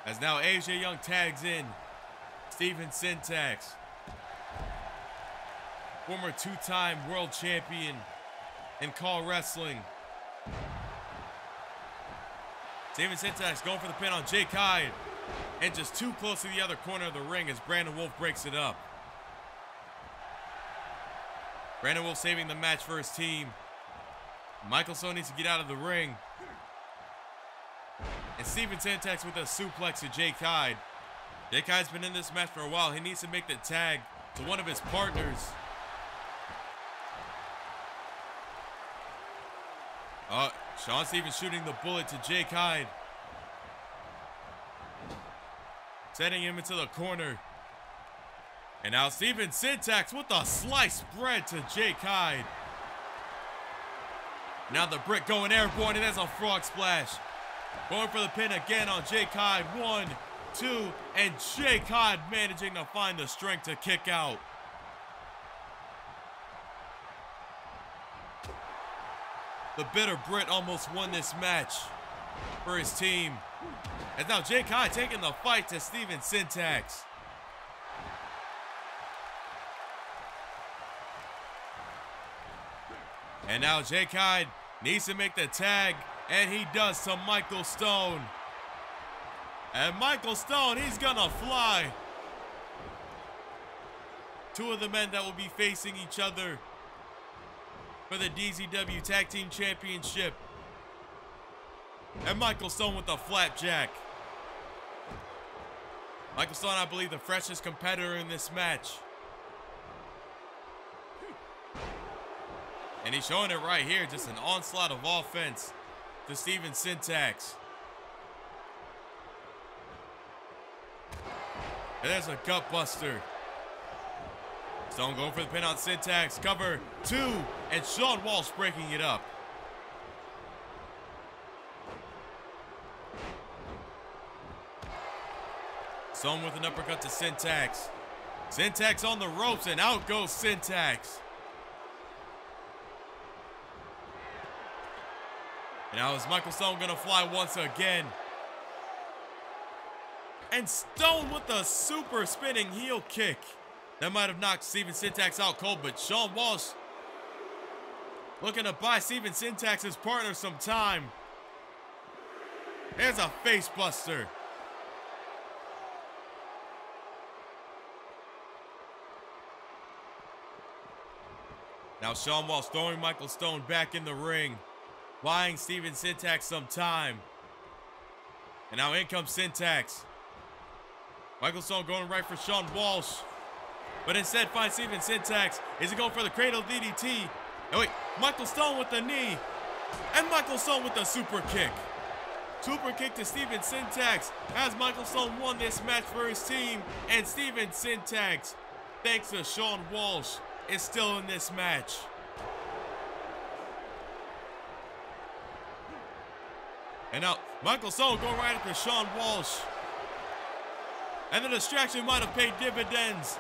S2: As now AJ Young tags in Steven Syntax, former 2-time world champion in Caw Wrestling. Steven Syntax going for the pin on Jake Hyde, and just too close to the other corner of the ring as Brandon Wolfe breaks it up. Brandon Wolfe saving the match for his team. Michael Stone needs to get out of the ring. And Steven Syntax with a suplex to Jake Hyde. Jake Hyde's been in this match for a while. He needs to make the tag to one of his partners. Shawn Stevens shooting the bullet to Jake Hyde. Setting him into the corner. And now Steven Syntax with a sliced bread to Jake Hyde. Now the brick going airborne, and there's a frog splash. Going for the pin again on Jake Hyde. 1, 2, and Jake Hyde managing to find the strength to kick out. The bitter Brit almost won this match for his team. And now Jake Hyde taking the fight to Steven Syntax. And now Jake Hyde needs to make the tag, and he does to Michael Stone. And Michael Stone, he's gonna fly. Two of the men that will be facing each other for the DZW Tag Team Championship. And Michael Stone with the flapjack. Michael Stone, I believe, the freshest competitor in this match. And he's showing it right here, just an onslaught of offense to Steven Syntax. And there's a gut buster. Stone going for the pin on Syntax. Cover 2, and Shawn Walsh breaking it up. Stone with an uppercut to Syntax. Syntax on the ropes, and out goes Syntax. And now is Michael Stone gonna fly once again? And Stone with a super spinning heel kick. That might have knocked Steven Syntax out cold, but Shawn Walsh looking to buy Steven Syntax's partner some time. There's a face buster. Now Shawn Walsh throwing Michael Stone back in the ring, buying Steven Syntax some time. And now in comes Syntax. Michael Stone going right for Shawn Walsh, but instead finds Steven Syntax. Is he going for the cradle DDT? Oh wait, Michael Stone with the knee, and Michael Stone with the super kick. Super kick to Steven Syntax as Michael Stone won this match for his team, and Steven Syntax, thanks to Shawn Walsh, is still in this match. And now Michael Stone going right after Shawn Walsh. And the distraction might have paid dividends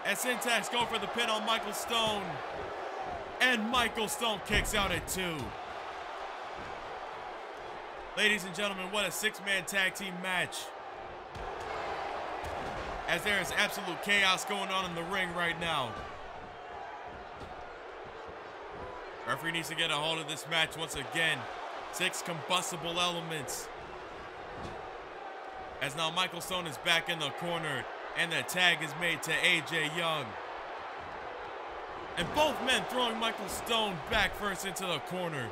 S2: as Syntax go for the pin on Michael Stone. And Michael Stone kicks out at 2. Ladies and gentlemen, what a 6-man tag team match. As there is absolute chaos going on in the ring right now. Referee needs to get a hold of this match once again. 6 combustible elements. As now Michael Stone is back in the corner, and the tag is made to AJ Young. And both men throwing Michael Stone back first into the corner.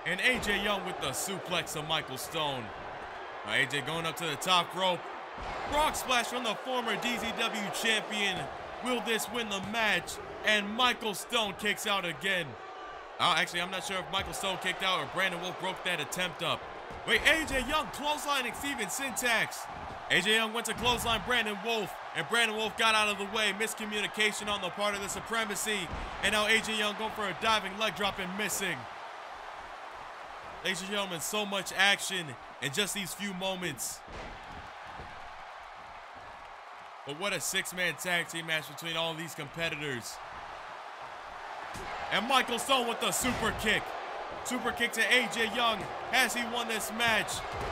S2: And AJ Young with the suplex of Michael Stone. Now AJ going up to the top rope. Frog splash from the former DZW champion. Will this win the match? And Michael Stone kicks out again. Actually, I'm not sure if Michael Stone kicked out or Brandon Wolfe broke that attempt up. Wait, AJ Young clotheslining Steven Syntax. AJ Young went to clothesline Brandon Wolfe, and Brandon Wolfe got out of the way. Miscommunication on the part of the Supremacy. And now AJ Young going for a diving leg drop and missing. Ladies and gentlemen, so much action in just these few moments. But what a 6-man tag team match between all these competitors. And Michael Stone with the super kick. Super kick to AJ Young as he won this match.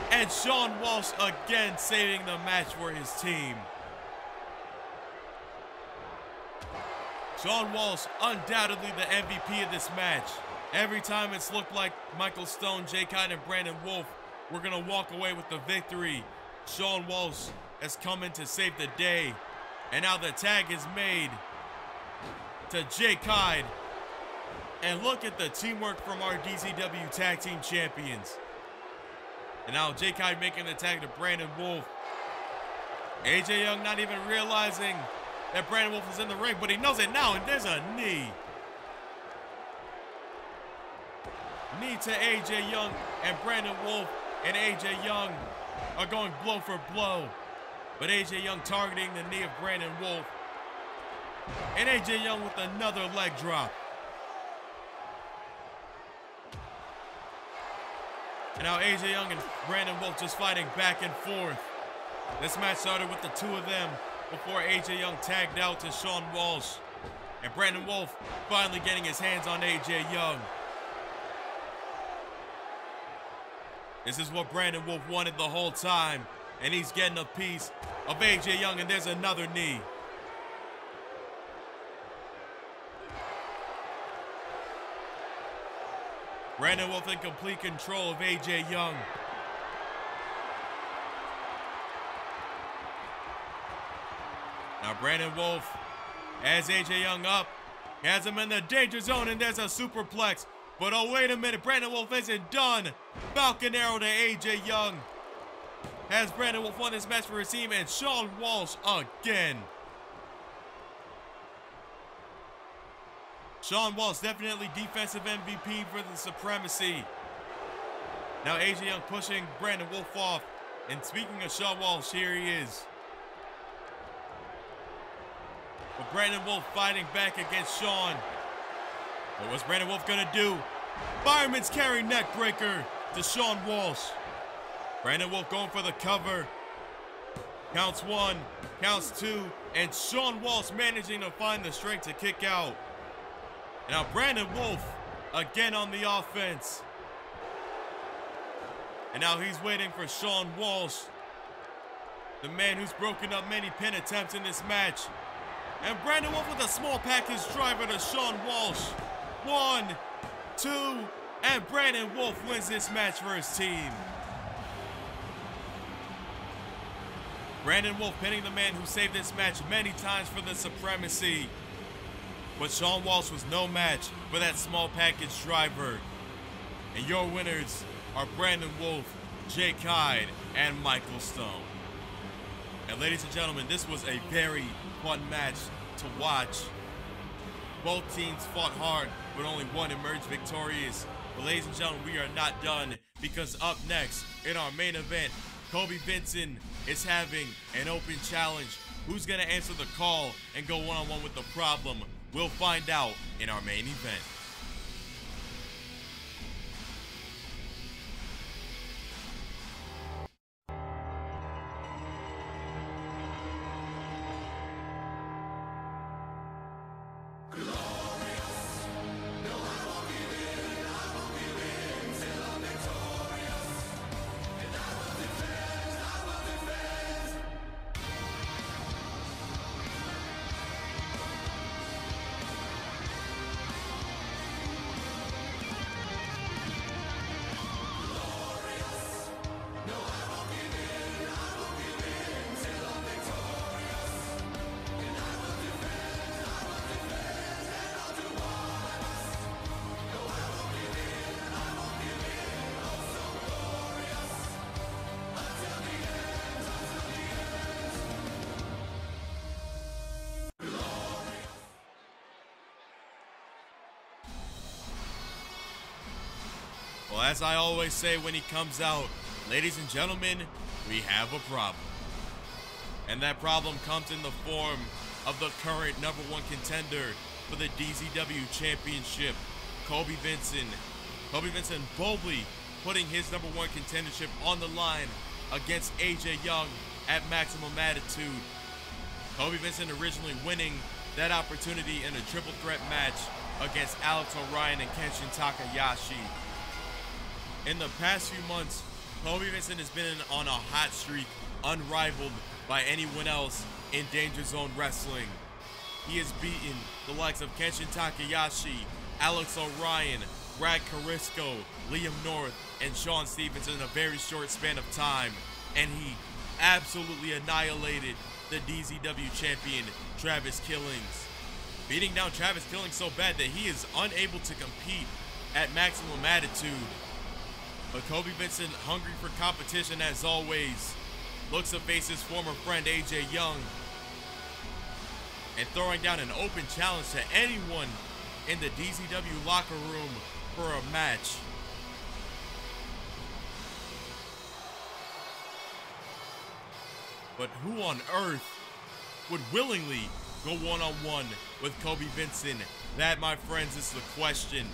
S2: And Shawn Walsh again saving the match for his team. Shawn Walsh undoubtedly the MVP of this match. Every time it's looked like Michael Stone, Jake Hyde, and Brandon Wolfe were going to walk away with the victory. Shawn Walsh has come in to save the day. And now the tag is made to J-Kide. And look at the teamwork from our DZW Tag Team Champions. And now J-Kide making the tag to Brandon Wolfe. AJ Young not even realizing that Brandon Wolfe is in the ring, but he knows it now, and there's a knee. Knee to AJ Young, and Brandon Wolfe and AJ Young are going blow for blow. But AJ Young targeting the knee of Brandon Wolfe. And AJ Young with another leg drop. And now AJ Young and Brandon Wolfe just fighting back and forth. This match started with the two of them before AJ Young tagged out to Shawn Walsh. And Brandon Wolfe finally getting his hands on AJ Young. This is what Brandon Wolfe wanted the whole time. And he's getting a piece of AJ Young, and there's another knee. Brandon Wolfe in complete control of AJ Young. Now Brandon Wolfe has AJ Young up. Has him in the danger zone, and there's a superplex. But oh, wait a minute, Brandon Wolfe isn't done. Falcon Arrow to AJ Young. Has Brandon Wolfe won this match for his team, and Shawn Walsh again. Shawn Walsh definitely defensive MVP for the supremacy. Now AJ Young pushing Brandon Wolfe off. And speaking of Shawn Walsh, here he is. But Brandon Wolfe fighting back against Shawn. But what's Brandon Wolfe gonna do? Fireman's carry neck breaker to Shawn Walsh. Brandon Wolfe going for the cover. Counts one, counts two, and Shawn Walsh managing to find the strength to kick out. Now Brandon Wolfe again on the offense. And now he's waiting for Shawn Walsh, the man who's broken up many pin attempts in this match. And Brandon Wolfe with a small package driver to Shawn Walsh. 1, 2, and Brandon Wolfe wins this match for his team. Brandon Wolfe pinning the man who saved this match many times for the supremacy. But Shawn Walsh was no match for that small package driver. And your winners are Brandon Wolfe, J-Kide, and Michael Stone. And ladies and gentlemen, this was a very fun match to watch. Both teams fought hard, but only one emerged victorious. But ladies and gentlemen, we are not done, because up next in our main event, Kobe Vincent is having an open challenge. Who's gonna answer the call and go one-on-one with the problem? We'll find out in our main event. Well, as I always say when he comes out, ladies and gentlemen, we have a problem. And that problem comes in the form of the current #1 contender for the DZW Championship, Kobe Vincent. Kobe Vincent boldly putting his #1 contendership on the line against AJ Young at Maximum Attitude. Kobe Vincent originally winning that opportunity in a triple threat match against Alex O'Ryan and Kenshin Takahashi. In the past few months, Kobe Vincent has been on a hot streak unrivaled by anyone else in Danger Zone Wrestling. He has beaten the likes of Kenshin Takahashi, Alex O'Ryan, Brad Carisco, Liam North, and Shawn Stevens in a very short span of time. And he absolutely annihilated the DZW champion, Travis Killings. Beating down Travis Killings so bad that he is unable to compete at Maximum Attitude. But Kobe Vincent, hungry for competition as always, looks to face his former friend AJ Young and throwing down an open challenge to anyone in the DZW locker room for a match. But who on earth would willingly go one-on-one with Kobe Vincent? That, my friends, is the question.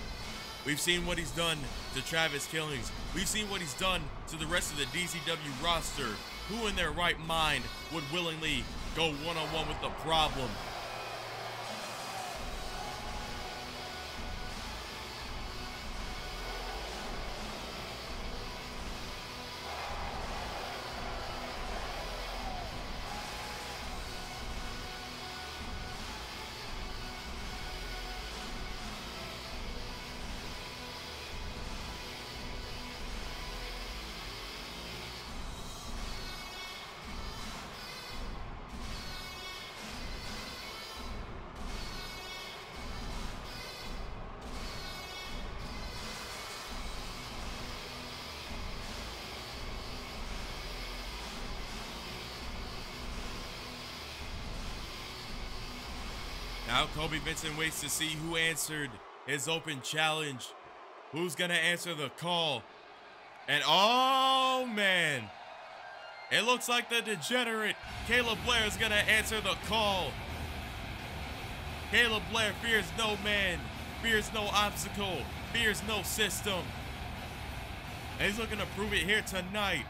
S2: We've seen what he's done to Travis Killings. We've seen what he's done to the rest of the DZW roster. Who in their right mind would willingly go one-on-one with the problem? Now Kobe Vincent waits to see who answered his open challenge. Who's gonna answer the call? And oh man, it looks like the degenerate Caleb Blair is gonna answer the call. Caleb Blair fears no man, fears no obstacle, fears no system. And he's looking to prove it here tonight.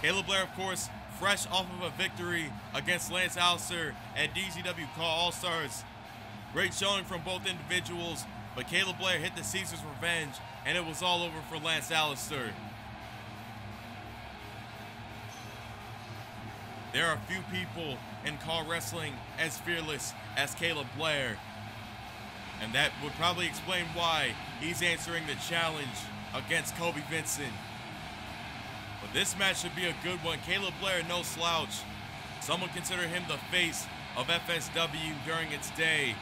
S2: Caleb Blair, of course, fresh off of a victory against Lance Alster at DZW Caw All Stars. Great showing from both individuals, but Caleb Blair hit the Caesar's Revenge, and it was all over for Lance Alster. There are few people in Caw Wrestling as fearless as Caleb Blair, and that would probably explain why he's answering the challenge against Kobe Vincent. But this match should be a good one. Caleb Blair, no slouch. Some would consider him the face of FSW during its day,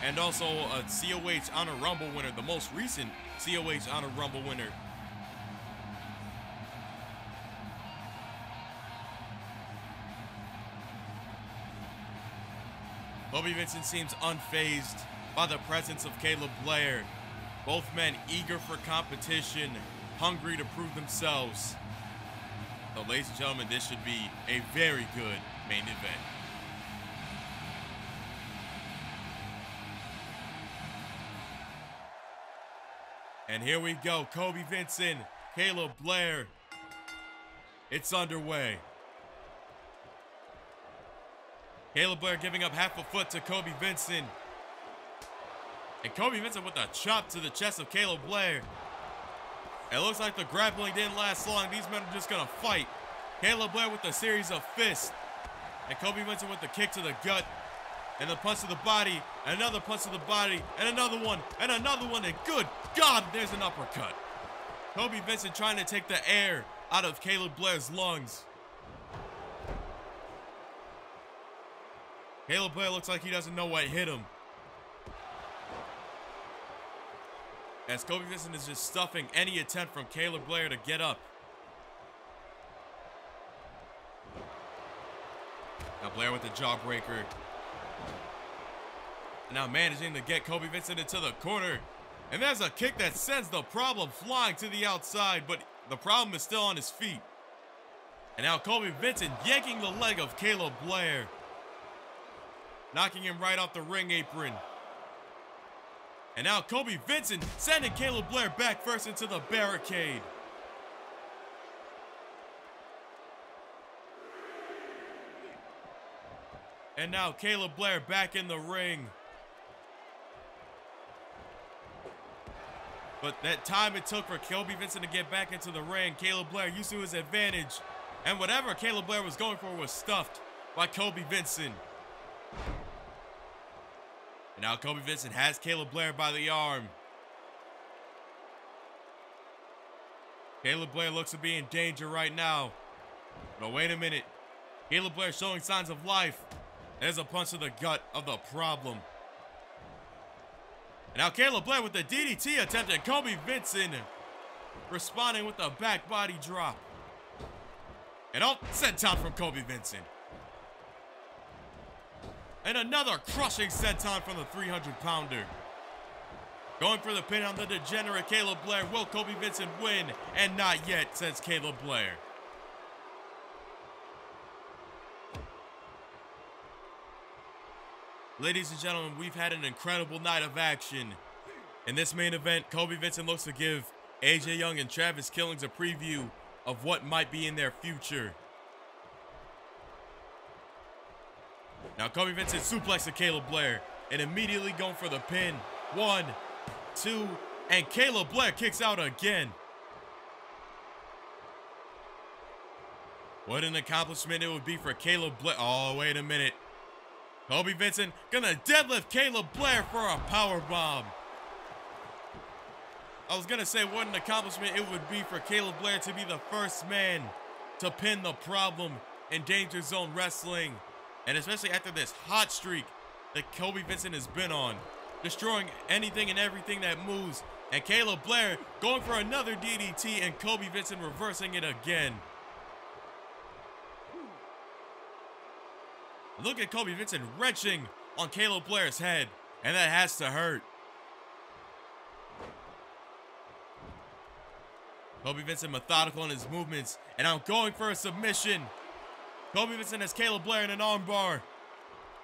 S2: and also a COH Honor Rumble winner, the most recent COH Honor Rumble winner. Kobe Vincent seems unfazed by the presence of Caleb Blair. Both men eager for competition, hungry to prove themselves. So, ladies and gentlemen, this should be a very good main event. And here we go, Kobe Vincent, Caleb Blair. It's underway. Caleb Blair giving up half a foot to Kobe Vincent. And Kobe Vincent with a chop to the chest of Caleb Blair. It looks like the grappling didn't last long. These men are just gonna fight. Caleb Blair with a series of fists. And Kobe Vincent with the kick to the gut. And the punch to the body. And another punch to the body. And another one. And another one. And good God, there's an uppercut. Kobe Vincent trying to take the air out of Caleb Blair's lungs. Caleb Blair looks like he doesn't know what hit him, as Kobe Vincent is just stuffing any attempt from Caleb Blair to get up. Now Blair with the jawbreaker. And now managing to get Kobe Vincent into the corner. And there's a kick that sends the problem flying to the outside, but the problem is still on his feet. And now Kobe Vincent yanking the leg of Caleb Blair, knocking him right off the ring apron. And now Kobe Vincent sending Caleb Blair back first into the barricade. And now Caleb Blair back in the ring. But that time it took for Kobe Vincent to get back into the ring, Caleb Blair used to his advantage. And whatever Caleb Blair was going for was stuffed by Kobe Vincent. And now Kobe Vincent has Caleb Blair by the arm. Caleb Blair looks to be in danger right now. But wait a minute. Caleb Blair showing signs of life. There's a punch to the gut of the problem. And now Caleb Blair with the DDT attempt, and Kobe Vincent responding with a back body drop. And oh, senton from Kobe Vincent. And another crushing senton from the 300-pounder. Going for the pin on the degenerate Caleb Blair. Will Kobe Vincent win? And not yet, says Caleb Blair. Ladies and gentlemen, we've had an incredible night of action. In this main event, Kobe Vincent looks to give AJ Young and Travis Killings a preview of what might be in their future. Now Kobe Vincent suplexes Caleb Blair and immediately going for the pin. 1, 2, and Caleb Blair kicks out again. What an accomplishment it would be for Caleb Blair. Oh, wait a minute. Kobe Vincent gonna deadlift Caleb Blair for a powerbomb. I was gonna say what an accomplishment it would be for Caleb Blair to be the first man to pin the problem in Danger Zone Wrestling. And especially after this hot streak that Kobe Vincent has been on, destroying anything and everything that moves. And Caleb Blair going for another DDT and Kobe Vincent reversing it again. Look at Kobe Vincent wrenching on Caleb Blair's head, and that has to hurt. Kobe Vincent methodical in his movements, and I'm going for a submission. Kobe Vincent has Caleb Blair in an armbar.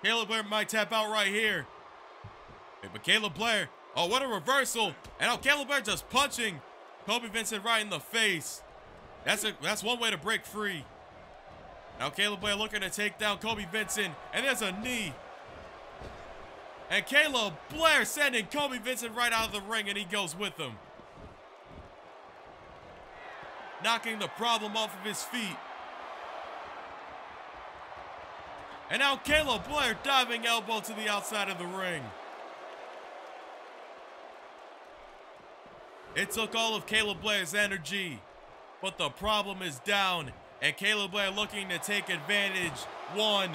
S2: Caleb Blair might tap out right here. But Caleb Blair, oh, what a reversal. And now Caleb Blair just punching Kobe Vincent right in the face. That's one way to break free. Now Caleb Blair looking to take down Kobe Vincent, and there's a knee. And Caleb Blair sending Kobe Vincent right out of the ring, and he goes with him. Knocking the problem off of his feet. And now Caleb Blair diving elbow to the outside of the ring. It took all of Caleb Blair's energy, but the problem is down. And Caleb Blair looking to take advantage. 1,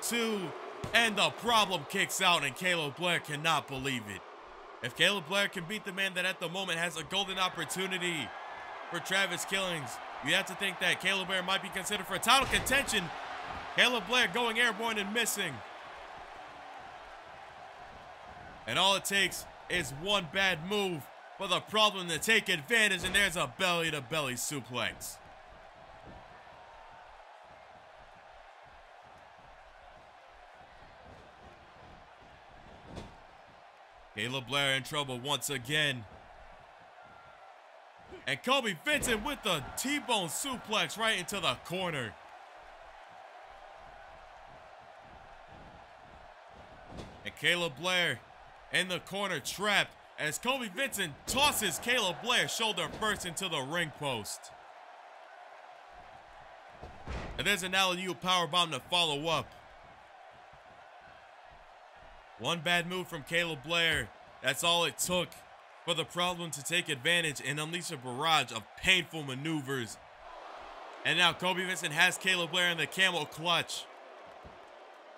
S2: 2, and the problem kicks out, and Caleb Blair cannot believe it. If Caleb Blair can beat the man that at the moment has a golden opportunity for Travis Killings, you have to think that Caleb Blair might be considered for title contention. Caleb Blair going airborne and missing. And all it takes is one bad move for the problem to take advantage, and there's a belly-to-belly suplex. Caleb Blair in trouble once again. And Kobe Vincent with the T-bone suplex right into the corner. And Caleb Blair in the corner trapped as Kobe Vincent tosses Caleb Blair shoulder first into the ring post. And there's an alley-oop powerbomb to follow up. One bad move from Caleb Blair. That's all it took for the problem to take advantage and unleash a barrage of painful maneuvers. And now Kobe Vincent has Caleb Blair in the camel clutch.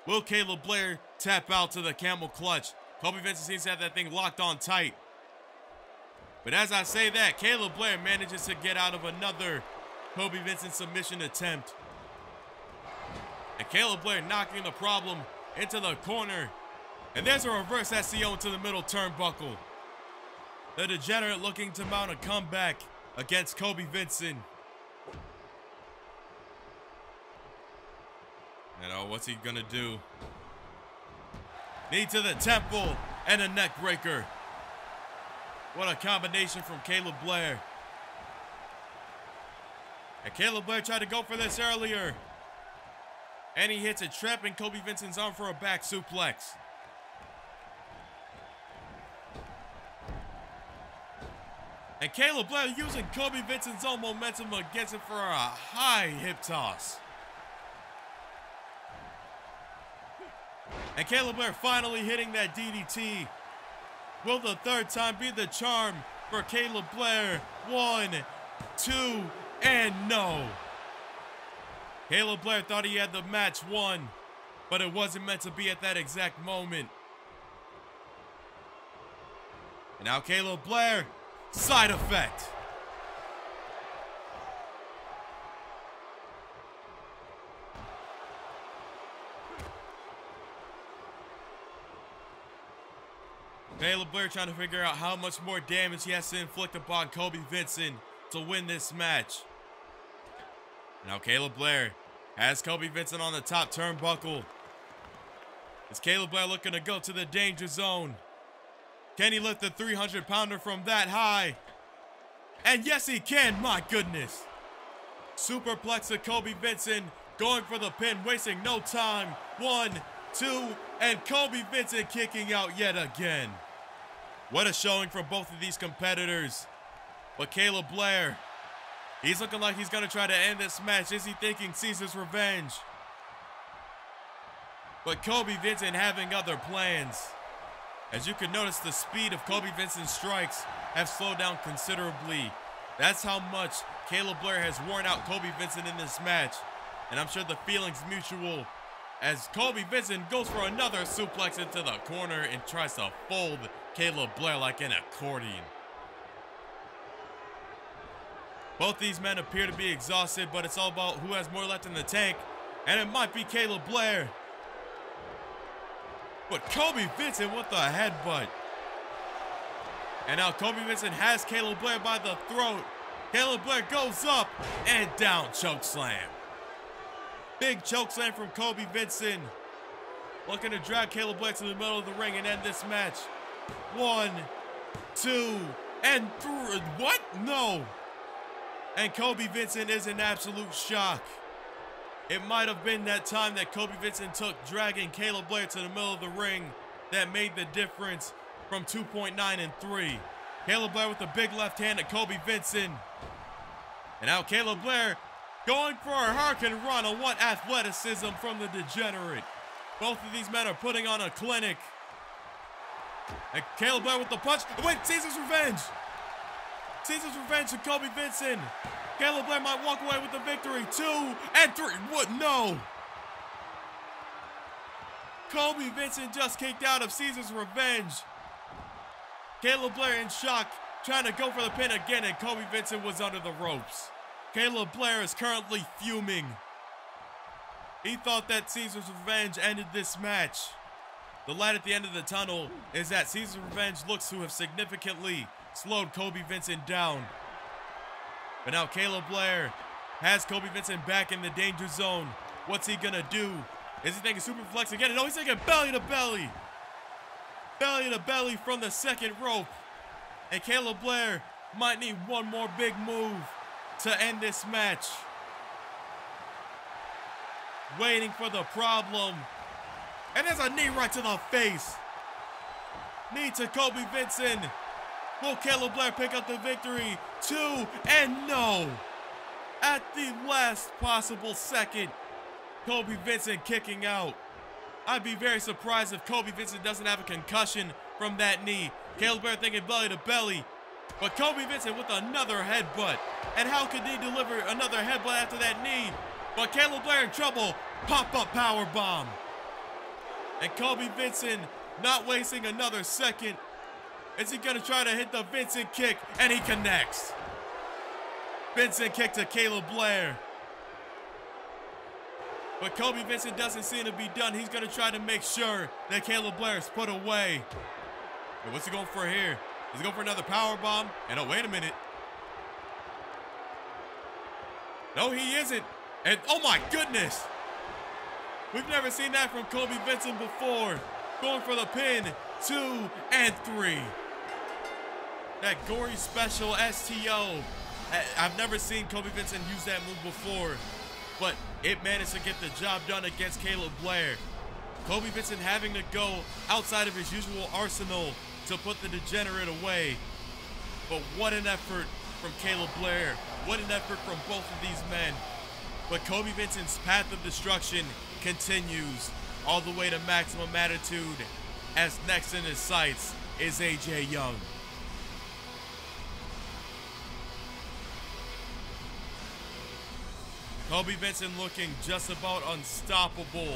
S2: Will Caleb Blair tap out to the camel clutch? Kobe Vincent seems to have that thing locked on tight. But as I say that, Caleb Blair manages to get out of another Kobe Vincent submission attempt. And Caleb Blair knocking the problem into the corner. And there's a reverse SCO into the middle turnbuckle. The degenerate looking to mount a comeback against Kobe Vincent. And what's he gonna do? Knee to the temple and a neck breaker. What a combination from Caleb Blair. And Caleb Blair tried to go for this earlier. And he hits it, trapping Kobe Vincent's arm for a back suplex. And Caleb Blair using Kobe Vincent's own momentum against him for a high hip toss. And Caleb Blair finally hitting that DDT. Will the third time be the charm for Caleb Blair? 1, 2, and no. Caleb Blair thought he had the match won, but it wasn't meant to be at that exact moment. And now Caleb Blair, side effect. Caleb Blair trying to figure out how much more damage he has to inflict upon Kobe Vincent to win this match. Now Caleb Blair has Kobe Vincent on the top turnbuckle. Is Caleb Blair looking to go to the danger zone? Can he lift the 300-pounder from that high? And yes, he can, my goodness. Superplex to Kobe Vincent, going for the pin, wasting no time. 1, 2, and Kobe Vincent kicking out yet again. What a showing from both of these competitors. But Caleb Blair, he's looking like he's going to try to end this match. Is he thinking Caesar's revenge? But Kobe Vincent having other plans. As you can notice, the speed of Kobe Vincent's strikes have slowed down considerably. That's how much Caleb Blair has worn out Kobe Vincent in this match. And I'm sure the feeling's mutual, as Kobe Vincent goes for another suplex into the corner and tries to fold Caleb Blair like an accordion. Both these men appear to be exhausted, but it's all about who has more left in the tank, and it might be Caleb Blair. But Kobe Vincent with the headbutt. And now Kobe Vincent has Caleb Blair by the throat. Caleb Blair goes up and down, chokeslam. Big chokeslam from Kobe Vincent. Looking to drag Caleb Blair to the middle of the ring and end this match. 1, 2, and 3. What? No. And Kobe Vincent is in absolute shock. It might have been that time that Kobe Vincent took dragging Caleb Blair to the middle of the ring that made the difference from 2.9 and 3. Caleb Blair with the big left hand at Kobe Vincent. And now Caleb Blair going for a hurricane run on what athleticism from the degenerate. Both of these men are putting on a clinic. And Caleb Blair with the punch. Wait, Caesar's revenge. Caesar's revenge to Kobe Vincent. Caleb Blair might walk away with the victory. 2 and 3. What? No. Kobe Vincent just kicked out of Caesar's revenge. Caleb Blair in shock, trying to go for the pin again, and Kobe Vincent was under the ropes. Caleb Blair is currently fuming. He thought that Caesar's revenge ended this match. The light at the end of the tunnel is that Caesar's revenge looks to have significantly slowed Kobe Vincent down. But now Caleb Blair has Kobe Vincent back in the danger zone. What's he gonna do? Is he thinking superflex again? No, he's thinking belly to belly. Belly to belly from the second rope. And Caleb Blair might need one more big move to end this match. Waiting for the problem. And there's a knee right to the face. Knee to Kobe Vincent. Will Caleb Blair pick up the victory? 2 and no. At the last possible second, Kobe Vincent kicking out. I'd be very surprised if Kobe Vincent doesn't have a concussion from that knee. Caleb Blair thinking belly to belly. But Kobe Vincent with another headbutt. And how could he deliver another headbutt after that knee? But Caleb Blair in trouble. Pop-up power bomb. And Kobe Vincent not wasting another second. Is he going to try to hit the Vincent kick? And he connects. Vincent kick to Caleb Blair. But Kobe Vincent doesn't seem to be done. He's going to try to make sure that Caleb Blair is put away. But what's he going for here? Is he going for another power bomb? And oh, wait a minute. No, he isn't. And oh my goodness. We've never seen that from Kobe Vincent before. Going for the pin. 2 and 3. That gory special STO. I've never seen Kobe Vincent use that move before, but it managed to get the job done against Caleb Blair. Kobe Vincent having to go outside of his usual arsenal to put the degenerate away. But what an effort from Caleb Blair. What an effort from both of these men. But Kobe Vincent's path of destruction continues all the way to Maximum Attitude, as next in his sights is AJ Young. Kobe Vincent looking just about unstoppable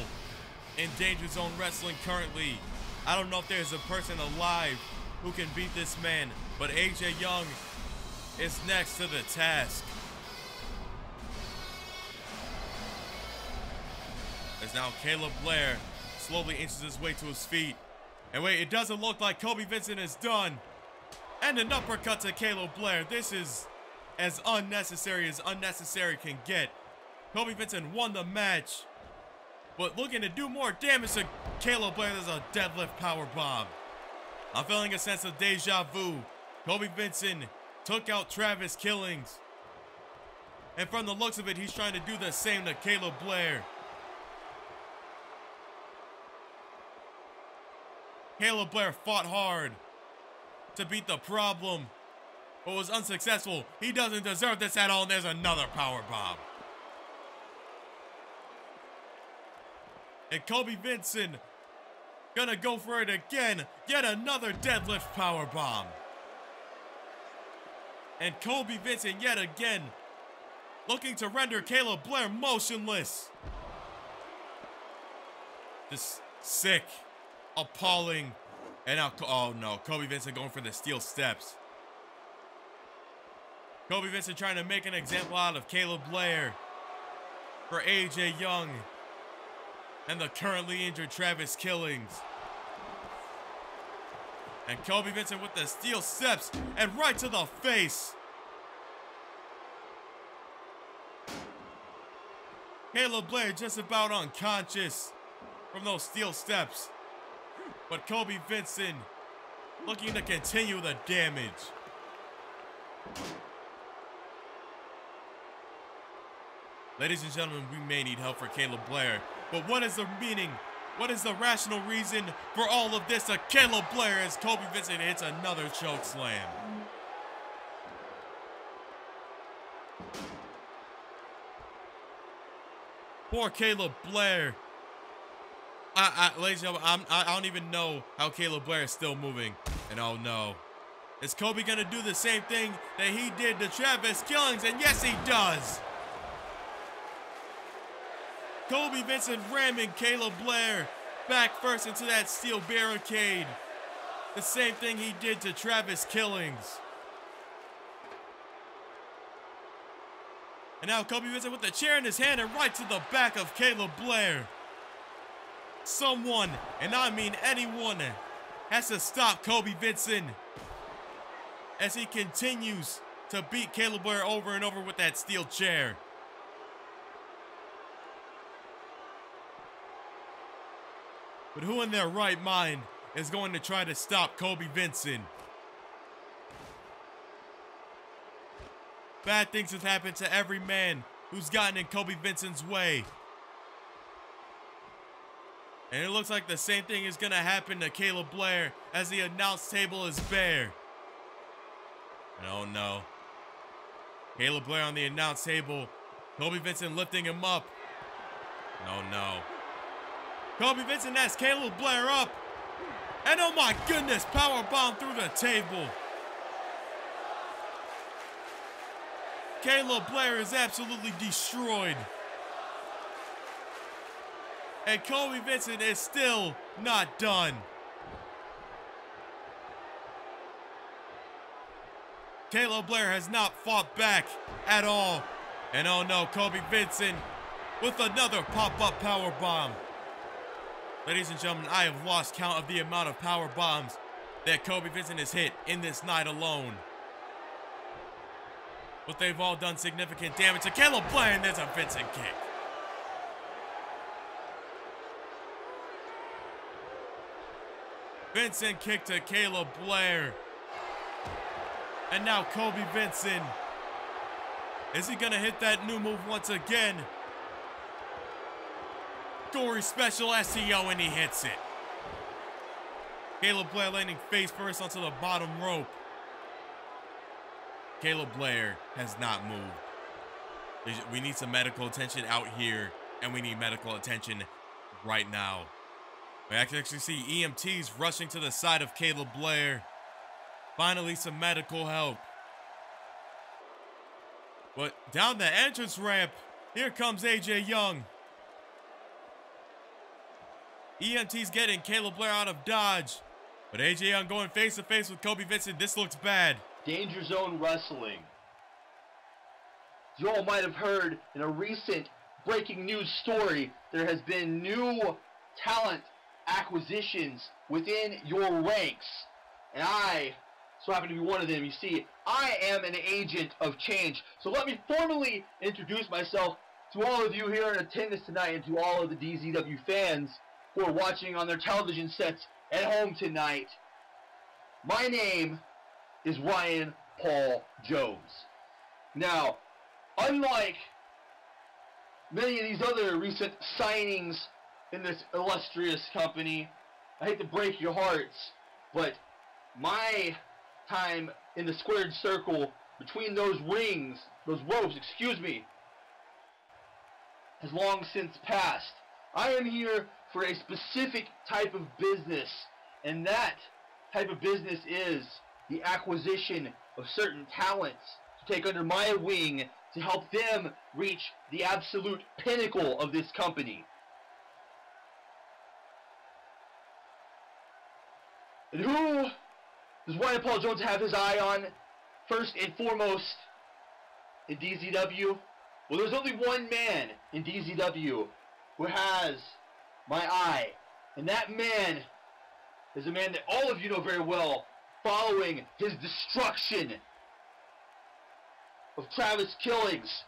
S2: in Danger Zone Wrestling currently. I don't know if there's a person alive who can beat this man, but AJ Young is next to the task. As now Caleb Blair slowly inches his way to his feet. And wait, it doesn't look like Kobe Vincent is done. And an uppercut to Caleb Blair. This is as unnecessary can get. Kobe Vincent won the match, but looking to do more damage to Caleb Blair. There's a deadlift power bomb. I'm feeling a sense of deja vu. Kobe Vincent took out Travis Killings. And from the looks of it, he's trying to do the same to Caleb Blair. Caleb Blair fought hard to beat the problem, but was unsuccessful. He doesn't deserve this at all, and there's another power bomb. And Kobe Vincent gonna go for it again. Yet another deadlift power bomb. And Kobe Vincent yet again looking to render Caleb Blair motionless. Just sick, appalling, and now, oh no, Kobe Vincent going for the steel steps. Kobe Vincent trying to make an example out of Caleb Blair for AJ Young and the currently injured Travis Killings. And Kobe Vincent with the steel steps and right to the face. Caleb Blair just about unconscious from those steel steps. But Kobe Vincent looking to continue the damage. Ladies and gentlemen, we may need help for Caleb Blair. But what is the meaning? What is the rational reason for all of this to Caleb Blair as Kobe Vincent hits another choke slam? Poor Caleb Blair. Ladies and gentlemen, I don't even know how Caleb Blair is still moving. And oh no. Is Kobe gonna do the same thing that he did to Travis Killings? And yes, he does. Kobe Vincent ramming Caleb Blair back first into that steel barricade. The same thing he did to Travis Killings. And now Kobe Vincent with the chair in his hand and right to the back of Caleb Blair. Someone, and I mean anyone, has to stop Kobe Vincent as he continues to beat Caleb Blair over and over with that steel chair. But who in their right mind is going to try to stop Kobe Vincent? Bad things have happened to every man who's gotten in Kobe Vincent's way. And it looks like the same thing is going to happen to Caleb Blair as the announce table is bare. And oh no. Caleb Blair on the announce table. Kobe Vincent lifting him up. Oh no. Kobe Vincent has Caleb Blair up. And oh my goodness, power bomb through the table. Caleb Blair is absolutely destroyed. And Kobe Vincent is still not done. Caleb Blair has not fought back at all. And oh no, Kobe Vincent with another pop-up power bomb. Ladies and gentlemen, I have lost count of the amount of power bombs that Kobe Vincent has hit in this night alone. But they've all done significant damage to Caleb Blair, and there's a Vincent kick. Vincent kick to Caleb Blair. And now Kobe Vincent. Is he gonna hit that new move once again? Gory special SEO, and he hits it. Caleb Blair landing face first onto the bottom rope. Caleb Blair has not moved. We need some medical attention out here, and we need medical attention right now. We actually see EMTs rushing to the side of Caleb Blair. Finally, some medical help. But down the entrance ramp, Here comes AJ Young. EMT's getting Caleb Blair out of dodge. But AJ Young going face to face with Kobe Vincent. This looks bad.
S7: Danger Zone Wrestling. You all might have heard in a recent breaking news story, there has been new talent acquisitions within your ranks. And I so happen to be one of them. You see, I am an agent of change. So let me formally introduce myself to all of you here in attendance tonight and to all of the DZW fans who are watching on their television sets at home tonight. My name is Ryan Paul Jones. Now, unlike many of these other recent signings in this illustrious company, I hate to break your hearts, but my time in the squared circle between those rings, those ropes, has long since passed. I am here for a specific type of business, and that type of business is the acquisition of certain talents to take under my wing to help them reach the absolute pinnacle of this company. And who does Ryan Paul Jones have his eye on first and foremost in DZW? Well, there's only one man in DZW who has my eye, and that man is a man that all of you know very well, following his destruction of Travis Killings,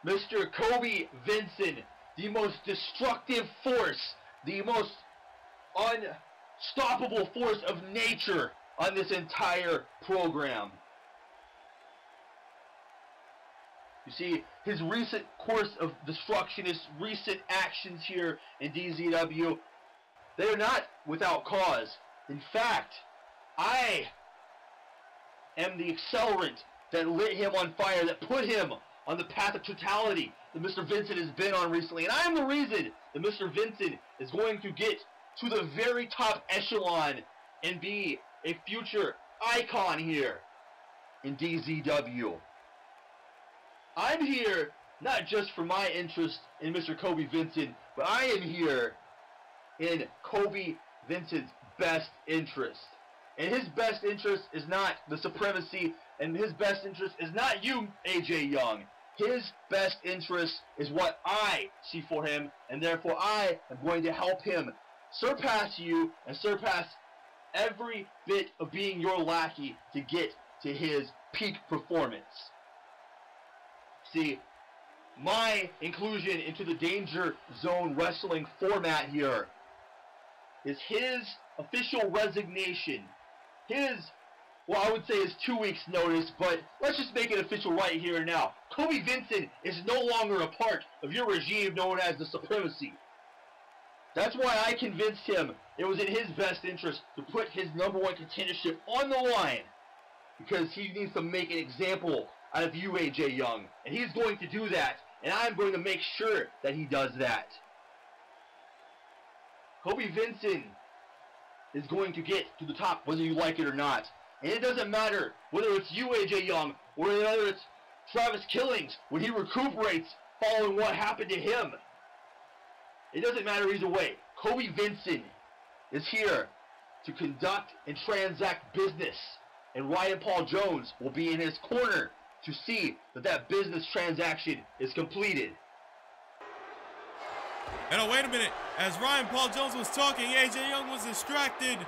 S7: Mr. Kobe Vincent, the most destructive force, the most unstoppable force of nature on this entire program. You see, his recent course of destruction, his recent actions here in DZW, they are not without cause. In fact, I am the accelerant that lit him on fire, that put him on the path of totality that Mr. Vincent has been on recently. And I am the reason that Mr. Vincent is going to get to the very top echelon and be a future icon here in DZW. I'm here not just for my interest in Mr. Kobe Vincent, but I am here in Kobe Vincent's best interest. And his best interest is not the supremacy, and his best interest is not you, AJ Young. His best interest is what I see for him, and therefore I am going to help him surpass you and surpass every bit of being your lackey to get to his peak performance. See, my inclusion into the Danger Zone Wrestling format here is his official resignation. His, well, I would say his 2 weeks notice, but let's just make it official right here and now. Kobe Vincent is no longer a part of your regime known as the Supremacy. That's why I convinced him it was in his best interest to put his #1 contendership on the line, because he needs to make an example out of you, AJ Young. And he's going to do that, and I'm going to make sure that he does that. Kobe Vincent is going to get to the top whether you like it or not. And it doesn't matter whether it's you, AJ Young, or whether it's Travis Killings when he recuperates following what happened to him. It doesn't matter either way. Kobe Vincent is here to conduct and transact business, and Ryan Paul Jones will be in his corner to see that that business transaction is completed.
S2: And oh, wait a minute. As Ryan Paul Jones was talking, AJ Young was distracted.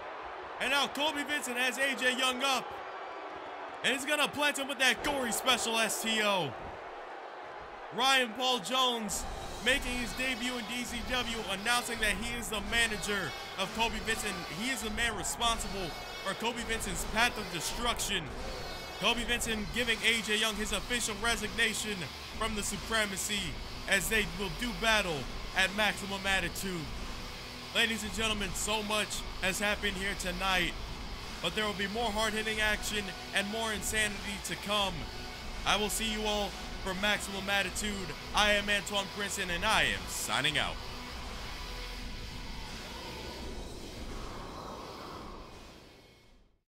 S2: And now Kobe Vincent has AJ Young up. And he's going to plant him with that gory special STO. Ryan Paul Jones making his debut in DZW, announcing that he is the manager of Kobe Vincent. He is the man responsible for Kobe Vincent's path of destruction. Kobe Vincent giving AJ Young his official resignation from the Supremacy as they will do battle at Maximum Attitude. Ladies and gentlemen, so much has happened here tonight, but there will be more hard-hitting action and more insanity to come. I will see you all for Maximum Attitude. I am Antoine Princeton, and I am signing out.